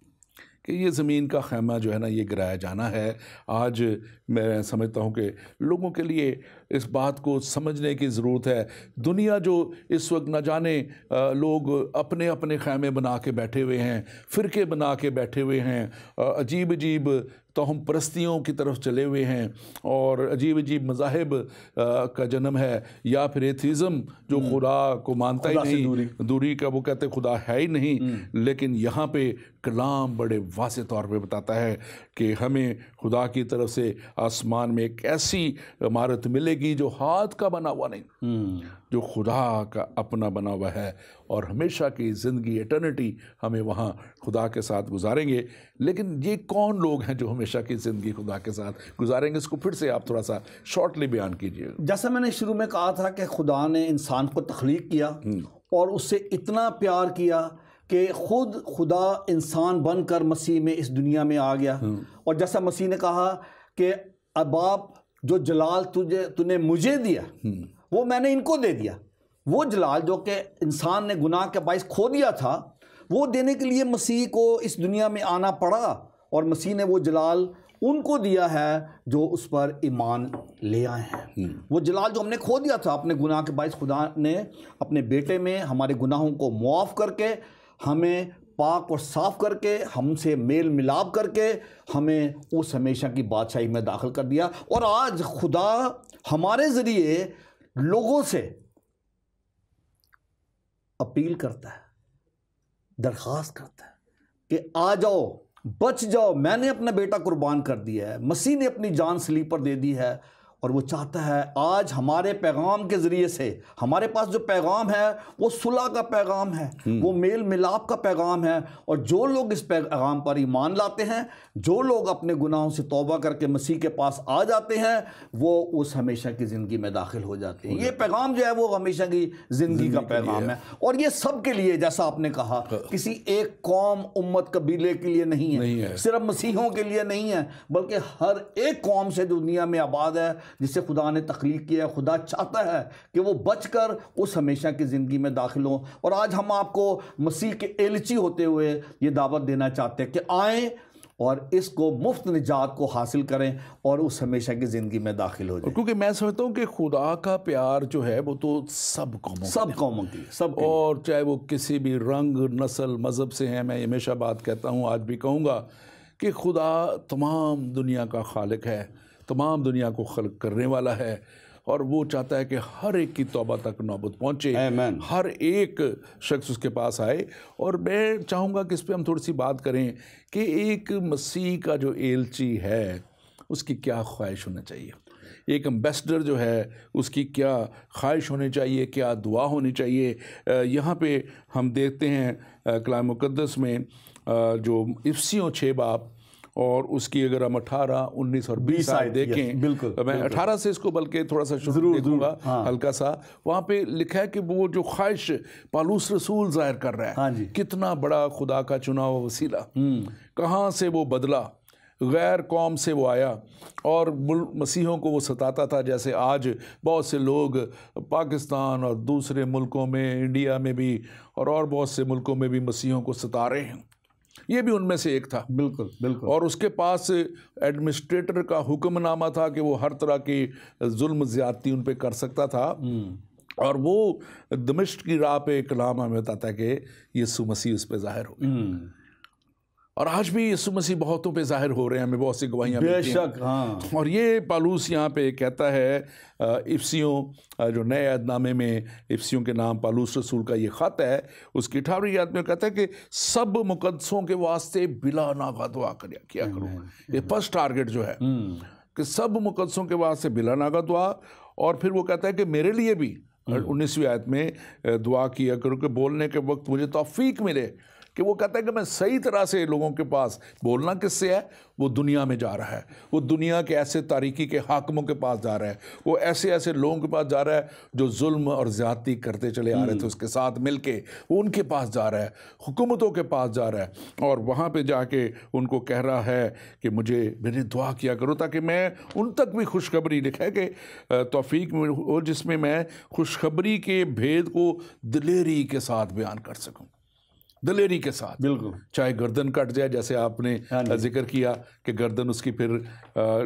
कि ये ज़मीन का खैमा जो है ना, ये गिराया जाना है। आज मैं समझता हूँ कि लोगों के लिए इस बात को समझने की ज़रूरत है। दुनिया जो इस वक्त न जाने लोग अपने अपने खैमे बना के बैठे हुए हैं, फ़िरके बना के बैठे हुए हैं, अजीब अजीब तोहम परस्तियों की तरफ चले हुए हैं, और अजीब अजीब मज़ाहिब का जन्म है, या फिर एथीज़म जो खुदा को मानता ही नहीं, दूरी का, वो कहते खुदा है ही नहीं। लेकिन यहाँ पे कलाम बड़े वाज़ेह तौर पे बताता है कि हमें खुदा की तरफ से आसमान में एक ऐसी इमारत मिलेगी जो हाथ का बना हुआ नहीं, जो खुदा का अपना बना हुआ है, और हमेशा की ज़िंदगी, एटर्निटी हम वहाँ खुदा के साथ गुजारेंगे। लेकिन ये कौन लोग हैं जो हमेशा की ज़िंदगी खुदा के साथ गुजारेंगे? इसको फिर से आप थोड़ा सा शॉर्टली बयान कीजिए। जैसा मैंने शुरू में कहा था कि खुदा ने इंसान को तख्लीक किया और उससे इतना प्यार किया कि खुद खुदा इंसान बनकर मसीह में इस दुनिया में आ गया। और जैसा मसीह ने कहा कि अब आप जो जलाल तूने मुझे दिया वो मैंने इनको दे दिया। वो जलाल जो कि इंसान ने गुनाह के बाइस खो दिया था, वो देने के लिए मसीह को इस दुनिया में आना पड़ा, और मसीह ने वो जलाल उनको दिया है जो उस पर ईमान ले आए हैं। वो जलाल जो हमने खो दिया था अपने गुनाह के बाइस, खुदा ने अपने बेटे में हमारे गुनाहों को मुआफ़ करके, हमें पाक और साफ़ करके, हमसे मेल मिलाप करके हमें उस हमेशा की बादशाही में दाखिल कर दिया। और आज खुदा हमारे ज़रिए लोगों से अपील करता है, दरख्वास्त करता है कि आ जाओ, बच जाओ, मैंने अपना बेटा कुर्बान कर दिया है, मसीह ने अपनी जान सलीब पर दे दी है, और वो चाहता है आज हमारे पैगाम के ज़रिए से, हमारे पास जो पैगाम है वो सुलह का पैगाम है, वो मेल मिलाप का पैगाम है। और जो लोग इस पैगाम पर ईमान लाते हैं, जो लोग अपने गुनाहों से तौबा करके मसीह के पास आ जाते हैं, वो उस हमेशा की ज़िंदगी में दाखिल हो जाते हैं। ये पैगाम जो है वो हमेशा की ज़िंदगी का पैगाम है, और ये सब के लिए, जैसा आपने कहा, किसी एक कौम, उम्मत, कबीले के लिए नहीं है, सिर्फ मसीहों के लिए नहीं है, बल्कि हर एक कौम से दुनिया में आबाद है जिसे खुदा ने तख्लीक किया। खुदा चाहता है कि वो बचकर उस हमेशा की ज़िंदगी में दाखिल हों। और आज हम आपको मसीह के एलची होते हुए ये दावत देना चाहते हैं कि आएँ और इसको मुफ्त निजात को हासिल करें और उस हमेशा की ज़िंदगी में दाखिल हो जाए। क्योंकि मैं समझता हूँ कि खुदा का प्यार जो है वो तो सब कौमों की, सब और चाहे वो किसी भी रंग, नस्ल, मज़हब से हैं। मैं हमेशा बात कहता हूँ, आज भी कहूँगा कि खुदा तमाम दुनिया का खालिक है, तमाम दुनिया को खल्क करने वाला है, और वो चाहता है कि हर एक की तौबा तक नौबत पहुँचे, हर एक शख्स उसके पास आए। और मैं चाहूँगा कि इस पर हम थोड़ी सी बात करें कि एक मसीह का जो एलची है उसकी क्या ख्वाहिश होनी चाहिए, एक एम्बेसडर जो है उसकी क्या ख्वाहिश होनी चाहिए, क्या दुआ होनी चाहिए। यहाँ पे हम देखते हैं कलाम मुक़द्दस में जो इफ्सियों 6 बाब और उसकी अगर हम 18, 19 और 20 आयत देखें, बिल्कुल, मैं 18 से इसको बल्कि थोड़ा सा शुरू देखूंगा, हल्का सा। वहाँ पे लिखा है कि वो जो ख्वाहिश पौलुस रसूल जाहिर कर रहा है, कितना बड़ा खुदा का चुना हुआ वसीला, कहाँ से वो बदला, गैर कौम से वो आया और मसीहों को वो सताता था, जैसे आज बहुत से लोग पाकिस्तान और दूसरे मुल्कों में, इंडिया में भी और बहुत से मुल्कों में भी मसीहों को सता रहे हैं। ये भी उनमें से एक था। बिल्कुल। और उसके पास एडमिनिस्ट्रेटर का हुक्मनामा था कि वो हर तरह की जुल्म ज़्यादती उन पे कर सकता था। और वो दमिश्क की राह पे कलाम हमें बताता है कि यीशु मसीह उस पर ज़ाहिर हो गया। और आज भी यीशु मसीह बहुतों पे ज़ाहिर हो रहे हैं, हमें बहुत सी गवाहियाँ मिलती हैं। बेशक, हाँ। और ये पौलुस यहाँ पे कहता है, इफ्सियों जो नए अहदनामे में इफ्सियों के नाम पौलुस रसूल का ये ख़त है, उसकी 18वीं आयत में कहता है कि सब मुकद्दसों के वास्ते बिला नागा दुआ किया करो। ये फर्स्ट टारगेट जो है कि सब मुकद्दसों के वास्ते बिला नागा दुआ। और फिर वो कहता है कि मेरे लिए भी 19वीं आयत में दुआ किया करो कि बोलने के वक्त मुझे तौफीक मिले, कि वो कहता है कि मैं सही तरह से लोगों के पास, बोलना किससे है, वो दुनिया में जा रहा है, वो दुनिया के ऐसे तारीकी के हाकिमों के पास जा रहा है, वो ऐसे ऐसे लोगों के पास जा रहा है जो जुल्म और ज़्यादती करते चले आ रहे थे उसके साथ मिलके, वो उनके पास जा रहा है, हुकूमतों के पास जा रहा है। और वहाँ पे जाके उनको कह रहा है कि मेरी दुआ किया करो ताकि मैं उन तक भी खुशखबरी, लिखा है कि तौफीक हो जिसमें मैं खुशखबरी के भेद को दिलेरी के साथ बयान कर सकूँ, दिलेरी के साथ। बिल्कुल। चाहे गर्दन कट जाए, जैसे आपने जिक्र किया कि गर्दन उसकी फिर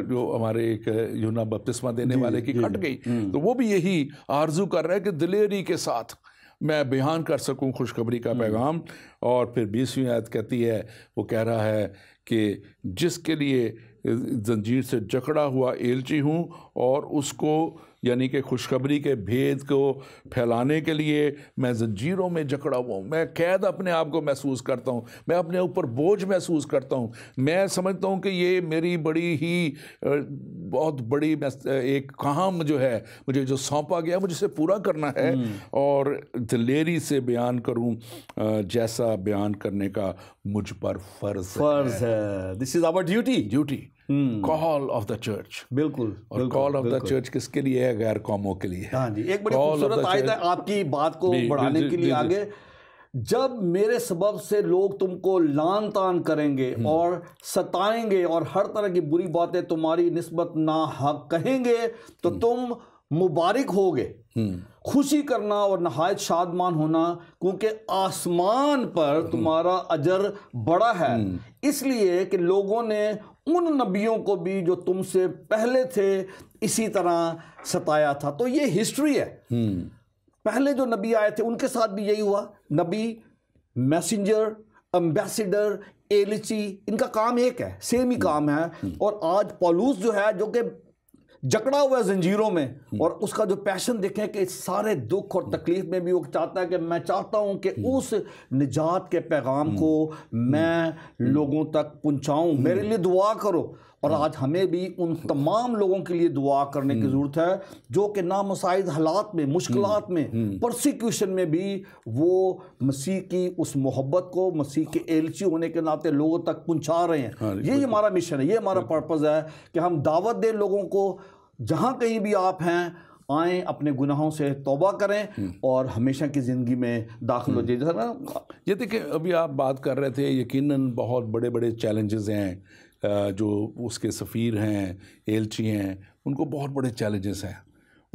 जो हमारे एक यूहन्ना बपतिस्मा देने वाले की कट गई, तो वो भी यही आरजू कर रहा है कि दिलेरी के साथ मैं बयान कर सकूं खुशखबरी का पैगाम। और फिर 20वीं आयत कहती है, वो कह रहा है कि जिसके लिए जंजीर से जकड़ा हुआ एलची हूँ और उसको यानी कि खुशखबरी के भेद को फैलाने के लिए मैं जंजीरों में जकड़ा हुआ हूँ। मैं कैद अपने आप को महसूस करता हूँ, मैं अपने ऊपर बोझ महसूस करता हूँ। मैं समझता हूँ कि ये मेरी बड़ी ही बहुत बड़ी एक काम जो है, मुझे जो सौंपा गया मुझे इसे पूरा करना है और दिलेरी से बयान करूँ जैसा बयान करने का मुझ पर फ़र्ज़ है। This is our duty. Call of the church. बिल्कुल। और कॉल ऑफ द चर्च किसके लिए है? गैर कौमों के लिए। हाँ जी, एक बड़ी खूबसूरत आयत है आपकी बात को बढ़ाने के लिए आगे। जब मेरे सबब से लोग तुमको लान तान करेंगे और सताएंगे और हर तरह की बुरी बातें तुम्हारी निस्बत ना हक कहेंगे, तो तुम मुबारक होगे, खुशी करना और नहायत शादमान होना, क्योंकि आसमान पर तुम्हारा अजर बड़ा है, इसलिए कि लोगों ने उन नबियों को भी जो तुमसे पहले थे इसी तरह सताया था। तो ये हिस्ट्री है। पहले जो नबी आए थे उनके साथ भी यही हुआ। नबी, मैसेंजर, एम्बेसडर, एलची, इनका काम एक है, सेम ही काम है। और आज पौलुस जो है, जो कि जकड़ा हुआ है जंजीरों में, और उसका जो पैशन देखें कि सारे दुख और तकलीफ में भी वो चाहता है कि मैं चाहता हूं कि उस निजात के पैगाम को मैं लोगों तक पहुंचाऊं, मेरे लिए दुआ करो। और आज हमें भी उन तमाम लोगों के लिए दुआ करने की ज़रूरत है जो कि नामुसाइद हालात में, मुश्किलात में, परसिक्यूशन में भी वो मसीह की उस मोहब्बत को मसीह के एलची होने के नाते लोगों तक पहुंचा रहे हैं। ये हमारा मिशन है, ये हमारा पर्पज़ है कि हम दावत दें लोगों को, जहाँ कहीं भी आप हैं, आएँ, अपने गुनाहों से तौबा करें और हमेशा की ज़िंदगी में दाखिल हो जाए ना। ये देखिए, अभी आप बात कर रहे थे, यकीनन बहुत बड़े बड़े चैलेंजेस हैं जो उसके सफ़ीर हैं, एलची हैं, उनको बहुत बड़े चैलेंजेस हैं।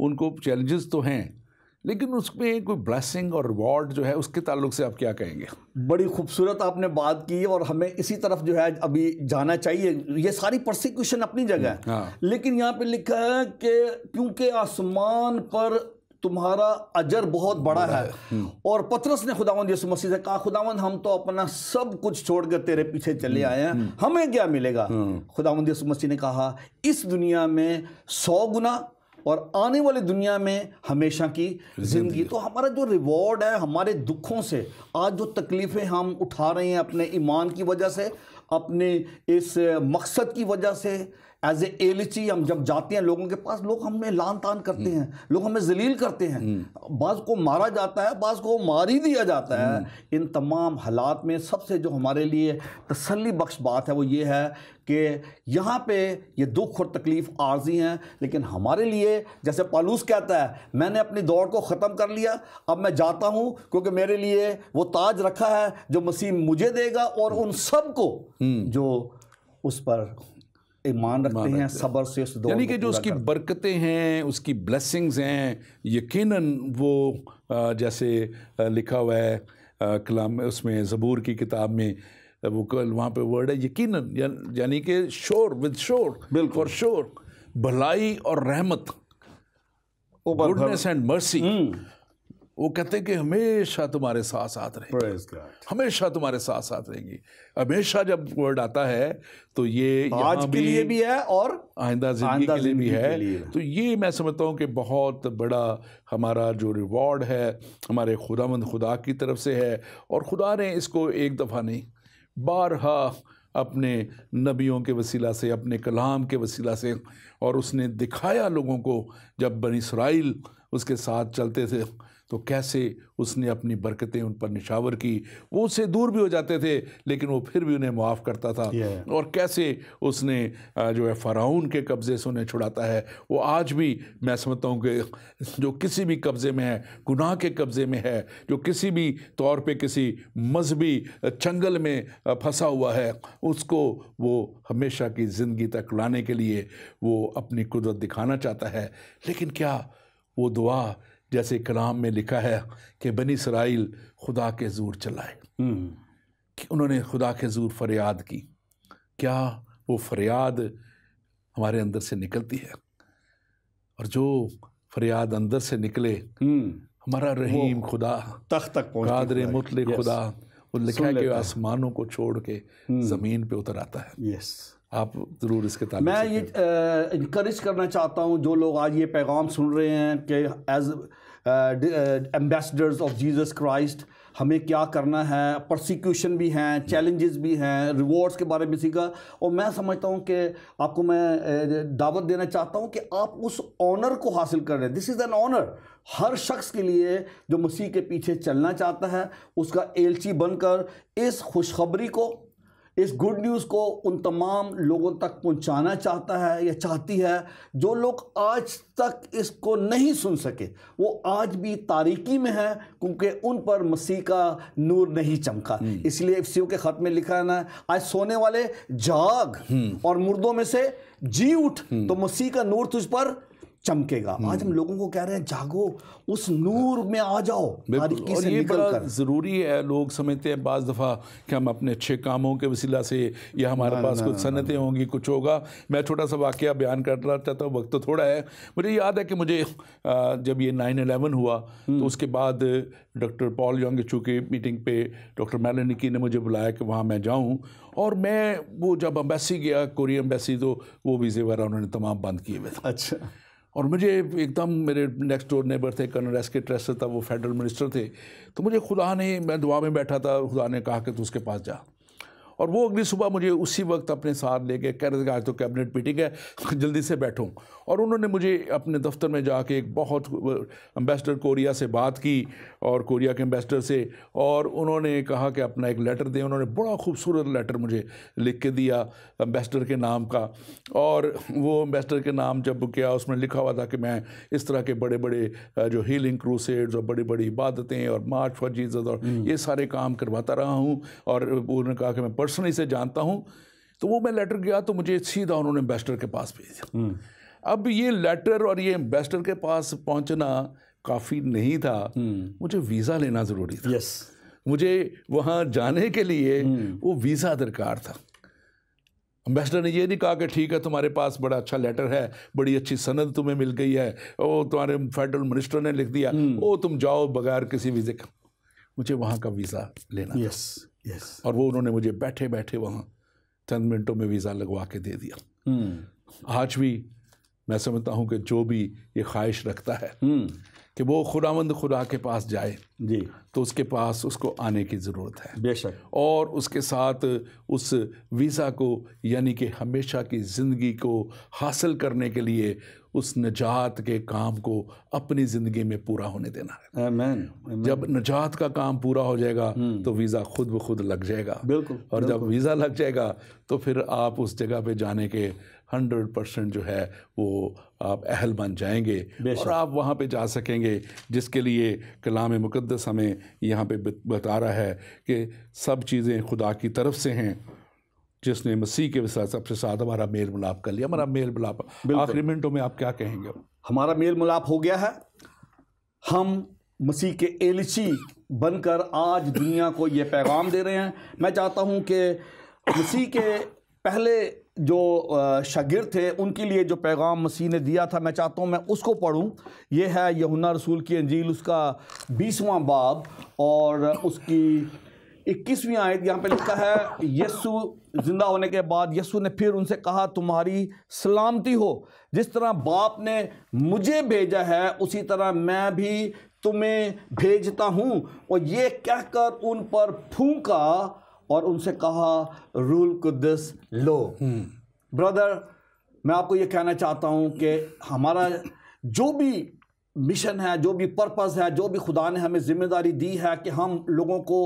उनको चैलेंजेस तो हैं, लेकिन उसमें कोई ब्लेसिंग और रिवॉर्ड जो है उसके ताल्लुक से आप क्या कहेंगे? बड़ी खूबसूरत आपने बात की और हमें इसी तरफ जो है अभी जाना चाहिए। ये सारी परसिक्यूशन अपनी जगह है, हाँ। लेकिन यहाँ पे लिखा है कि क्योंकि आसमान पर तुम्हारा अजर बहुत बड़ा है। और पतरस ने खुदावंद यीशु मसीह से कहा, खुदावंद हम तो अपना सब कुछ छोड़कर तेरे पीछे चले आए हैं, हमें क्या मिलेगा? खुदावंद यीशु मसीह ने कहा, इस दुनिया में 100 गुना और आने वाली दुनिया में हमेशा की ज़िंदगी। तो हमारा जो रिवॉर्ड है हमारे दुखों से, आज जो तकलीफ़ें हम उठा रहे हैं अपने ईमान की वजह से, अपने इस मकसद की वजह से, एज ए एलची हम जब जाते हैं लोगों के पास, लोग हमें लान तान करते हैं, लोग हमें जलील करते हैं, बाज़ को मारा जाता है, बाज़ को मार ही दिया जाता है। इन तमाम हालात में सबसे जो हमारे लिए तसल्ली बख्श बात है वो ये है कि यहाँ पे ये दुख और तकलीफ़ आर्जी हैं, लेकिन हमारे लिए, जैसे पौलुस कहता है, मैंने अपनी दौड़ को ख़त्म कर लिया, अब मैं जाता हूँ, क्योंकि मेरे लिए वो ताज रखा है जो मसीह मुझे देगा और उन सब को जो उस पर ईमान रखते हैं, सब्र से उस दौर, यानी कि जो उसकी बरकतें हैं, उसकी ब्लेसिंग्स हैं, यकीनन वो जैसे लिखा हुआ है कलाम उसमें, ज़बूर की किताब में वो कल वहाँ पे वर्ड है यकीनन, यानी कि sure, with sure, for sure, भलाई और रहमत, गुडनेस एंड मर्सी, वो कहते हैं कि हमेशा तुम्हारे साथ साथ रहेंगे, हमेशा तुम्हारे साथ साथ रहेंगी। हमेशा जब वर्ड आता है तो ये आज के लिए भी है और आइंदा जिंदगी के लिए भी है। तो ये मैं समझता हूँ कि बहुत बड़ा हमारा जो रिवॉर्ड है हमारे खुदावंद खुदा की तरफ से है, और खुदा ने इसको एक दफ़ा नहीं, बारहा अपने नबियों के वसीला से, अपने कलाम के वसीला से, और उसने दिखाया लोगों को, जब बनी इसराइल उसके साथ चलते थे तो कैसे उसने अपनी बरकतें उन पर निशावर की। वो उससे दूर भी हो जाते थे लेकिन वो फिर भी उन्हें माफ़ करता था। और कैसे उसने जो है फ़िरौन के कब्ज़े से उन्हें छुड़ाता है। वो आज भी मैं समझता हूँ कि जो किसी भी कब्ज़े में है, गुनाह के कब्ज़े में है, जो किसी भी तौर पे किसी मजहबी चंगल में फंसा हुआ है, उसको वो हमेशा की ज़िंदगी तक लाने के लिए वो अपनी कुदरत दिखाना चाहता है। लेकिन क्या वो दुआ जैसे कलाम में लिखा है कि बनी इसराइल खुदा के ज़ूर चलाए, कि उन्होंने खुदा के ज़ूर फरियाद की, क्या वो फरियाद हमारे अंदर से निकलती है? और जो फरियाद अंदर से निकले, हमारा रहीम खुदा, तख्त तक कादिर मुतलक खुदा, वो लिखा है कि आसमानों को छोड़ के ज़मीन पे उतर आता है। आप ज़रूर इसके ताल्लुक मैं ये इनकरेज करना चाहता हूँ जो लोग आज ये पैगाम सुन रहे हैं कि as ambassadors of Jesus Christ हमें क्या करना है। परसिक्यूशन भी हैं, चैलेंजेस भी हैं, रिवॉर्ड्स के बारे में सीखा। और मैं समझता हूँ कि आपको मैं दावत देना चाहता हूँ कि आप उस ऑनर को हासिल कर रहे हैं। दिस इज़ एन ऑनर हर शख्स के लिए जो मसीह के पीछे चलना चाहता है, उसका एलची बनकर इस खुशखबरी को, इस गुड न्यूज़ को उन तमाम लोगों तक पहुंचाना चाहता है या चाहती है जो लोग आज तक इसको नहीं सुन सके। वो आज भी तारीकी में है क्योंकि उन पर मसीह का नूर नहीं चमका। इसलिए इफिसियों के ख़त में लिखा है ना, आज सोने वाले जाग और मुर्दों में से जी उठ, तो मसीह का नूर तुझ पर चमकेगा। आज हम लोगों को कह रहे हैं जागो, उस नूर में आ जाओ, तारीकी से निकल कर। ज़रूरी है, लोग समझते हैं बाज़ दफ़ा कि हम अपने अच्छे कामों के वसीला से या हमारे पास कुछ सनतें होंगी, कुछ होगा। मैं छोटा सा वाक़या बयान करना चाहता हूँ, वक्त तो थोड़ा है। मुझे याद है कि मुझे जब ये 9/11 हुआ तो उसके बाद डॉक्टर पॉल यंग की मीटिंग पे डॉक्टर मेलानी ने मुझे बुलाया कि वहाँ मैं जाऊँ। और मैं वो जब एम्बेसी गया, कोरियन एम्बेसी, तो वो वीज़े वगैरह उन्होंने तमाम बंद किए हुए थे। अच्छा। और मुझे एकदम, मेरे नेक्स्ट डोर नेबर थे, कर्नल एस के ट्रेस्टर था, वो फेडरल मिनिस्टर थे। तो मुझे खुदा ने, मैं दुआ में बैठा था, खुदा ने कहा कि तू उसके पास जा। और वो अगली सुबह मुझे उसी वक्त अपने साथ लेके कह रहे थे आज तो कैबिनेट मीटिंग है, जल्दी से बैठो। और उन्होंने मुझे अपने दफ्तर में जाके एक बहुत एम्बेसडर कोरिया से बात की, और कोरिया के एम्बेसडर से, और उन्होंने कहा कि अपना एक लेटर दें। उन्होंने बड़ा खूबसूरत लेटर मुझे लिख के दिया एम्बेसडर के नाम का, और वो एम्बेसडर के नाम जब किया उसमें लिखा हुआ था कि मैं इस तरह के बड़े बड़े जो हीलिंग क्रूसेड्स और बड़ी बड़ी इबादतें और मार्च फॉर जीसस और ये सारे काम करवाता रहा हूँ, और उन्होंने कहा कि मैं पर्सनली से जानता हूँ। तो वो मैं लेटर गया तो मुझे सीधा उन्होंने एम्बेसडर के पास भेजा। अब ये लेटर और ये एम्बेसडर के पास पहुंचना काफ़ी नहीं था, मुझे वीज़ा लेना ज़रूरी था। मुझे वहाँ जाने के लिए वो वीज़ा दरकार था। एम्बेसडर ने ये नहीं कहा कि ठीक है तुम्हारे पास बड़ा अच्छा लेटर है, बड़ी अच्छी सनद तुम्हें मिल गई है, ओ तुम्हारे फेडरल मिनिस्टर ने लिख दिया, ओ तुम जाओ बगैर किसी वीज़े का। मुझे वहाँ का वीज़ा लेना था। और वो उन्होंने मुझे बैठे बैठे वहाँ चंद मिनटों में वीज़ा लगवा के दे दिया। आज भी मैं समझता हूँ कि जो भी ये ख्वाहिश रखता है कि वो खुदावंद खुदा के पास जाए जी, तो उसके पास उसको आने की ज़रूरत है बेशक, और उसके साथ उस वीज़ा को यानी कि हमेशा की ज़िंदगी को हासिल करने के लिए उस नजात के काम को अपनी ज़िंदगी में पूरा होने देना है। आमीन। जब नजात का काम पूरा हो जाएगा तो वीज़ा खुद ब खुद लग जाएगा। बिल्कुल। और जब वीज़ा लग जाएगा तो फिर आप उस जगह पे जाने के 100% जो है वो आप अहल बन जाएंगे और आप वहाँ पे जा सकेंगे, जिसके लिए कलाम मुक़द्दस हमें यहाँ पे बता रहा है कि सब चीज़ें खुदा की तरफ से हैं, जिसने मसीह के साथ सबसे साथ हमारा मेल मिलाप कर लिया। हमारा मेल मिलाप आखिरी मिनटों में आप क्या कहेंगे? हमारा मेल मिलाप हो गया है। हम मसीह के एलिची बनकर आज दुनिया को ये पैगाम दे रहे हैं। मैं चाहता हूँ कि मसीह के पहले जो शागिर्द थे उनके लिए जो पैगाम मसीह ने दिया था, मैं चाहता हूँ मैं उसको पढ़ूँ। ये है यूहन्ना रसूल की अंजील, उसका 20वां बाब और उसकी 21वीं आयत। यहाँ पे लिखा है, यीशु जिंदा होने के बाद यीशु ने फिर उनसे कहा, तुम्हारी सलामती हो। जिस तरह बाप ने मुझे भेजा है उसी तरह मैं भी तुम्हें भेजता हूँ। और ये कहकर उन पर फूंका और उनसे कहा, रूल कुद्दस लो। ब्रदर, मैं आपको ये कहना चाहता हूँ कि हमारा जो भी मिशन है, जो भी पर्पस है, जो भी खुदा ने हमें जिम्मेदारी दी है कि हम लोगों को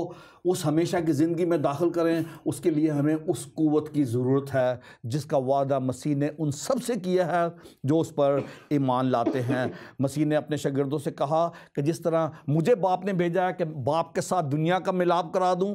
उस हमेशा की ज़िंदगी में दाखिल करें, उसके लिए हमें उस क़ुव्वत की ज़रूरत है जिसका वादा मसीह ने उन सब से किया है जो उस पर ईमान लाते हैं। मसीह ने अपने शागिर्दों से कहा कि जिस तरह मुझे बाप ने भेजा है कि बाप के साथ दुनिया का मिलाप करा दूं,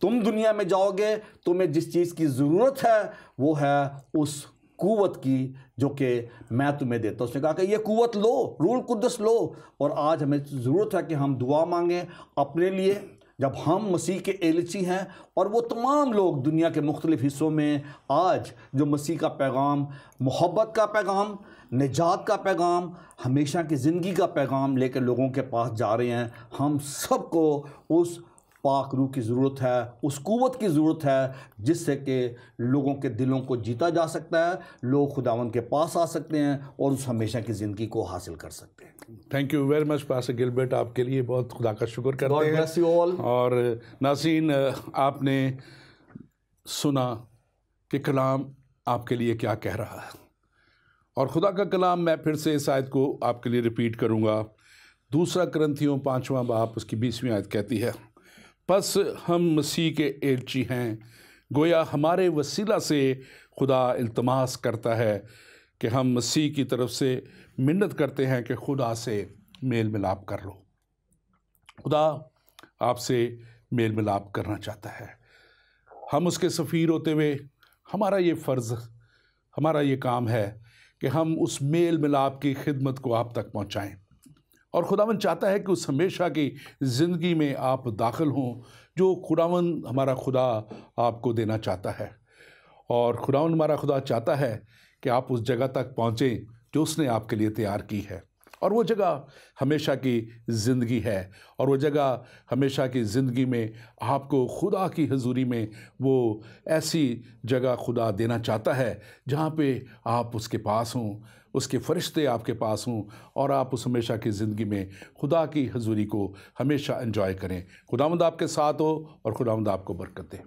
तुम दुनिया में जाओगे, तुम्हें जिस चीज़ की ज़रूरत है वो है उस क़ुव्वत की जो कि मैं तुम्हें देता हूँ। उसने कहा कि ये क़ुव्वत लो, रूल कुद्दस लो। और आज हमें ज़रूरत है कि हम दुआ मांगें अपने लिए, जब हम मसीह के एलिची हैं और वो तमाम लोग दुनिया के मुख्तलिफ़ हिस्सों में आज जो मसीह का पैगाम, मोहब्बत का पैगाम, निजात का पैगाम, हमेशा की ज़िंदगी का पैगाम लेकर लोगों के पास जा रहे हैं। हम सबको उस पाक रूह की ज़रूरत है, उस क़ुव्वत की ज़रूरत है जिससे कि लोगों के दिलों को जीता जा सकता है, लोग खुदावंद के पास आ सकते हैं और उस हमेशा की ज़िंदगी को हासिल कर सकते हैं। Thank you very much pastor Gilbert, आपके लिए बहुत खुदा का शुक्र करते हैं। God bless you all। और नाज़रीन, आपने सुना कि कलाम आपके लिए क्या कह रहा है, और खुदा का कलाम मैं फिर से इस आयत को आपके लिए रिपीट करूँगा। 2 कुरिन्थियों 5वां बाब उसकी 20वीं आयत कहती है, बस हम मसीह के एलची हैं, गोया हमारे वसीला से खुदा इल्तमास करता है कि हम मसीह की तरफ से मिन्नत करते हैं कि खुदा से मेल मिलाप कर लो। खुदा आपसे मेल मिलाप करना चाहता है। हम उसके सफ़ीर होते हुए हमारा ये फ़र्ज़, हमारा ये काम है कि हम उस मेल मिलाप की खिदमत को आप तक पहुँचाएँ। और खुदावन चाहता है कि उस हमेशा की ज़िंदगी में आप दाखिल हों जो खुदावन हमारा खुदा आपको देना चाहता है। और खुदावन हमारा खुदा चाहता है कि आप उस जगह तक पहुँचें जो उसने आपके लिए तैयार की है, और वो जगह हमेशा की ज़िंदगी है। और वो जगह हमेशा की ज़िंदगी में आपको खुदा की हज़ूरी में वो ऐसी जगह खुदा देना चाहता है जहाँ पे आप उसके पास हों, उसके फ़रिश्ते आपके पास हों, और आप उस हमेशा की ज़िंदगी में खुदा की हज़ूरी को हमेशा एंजॉय करें। खुदावंद आपके साथ हो और खुदावंद आपको बरकत दे।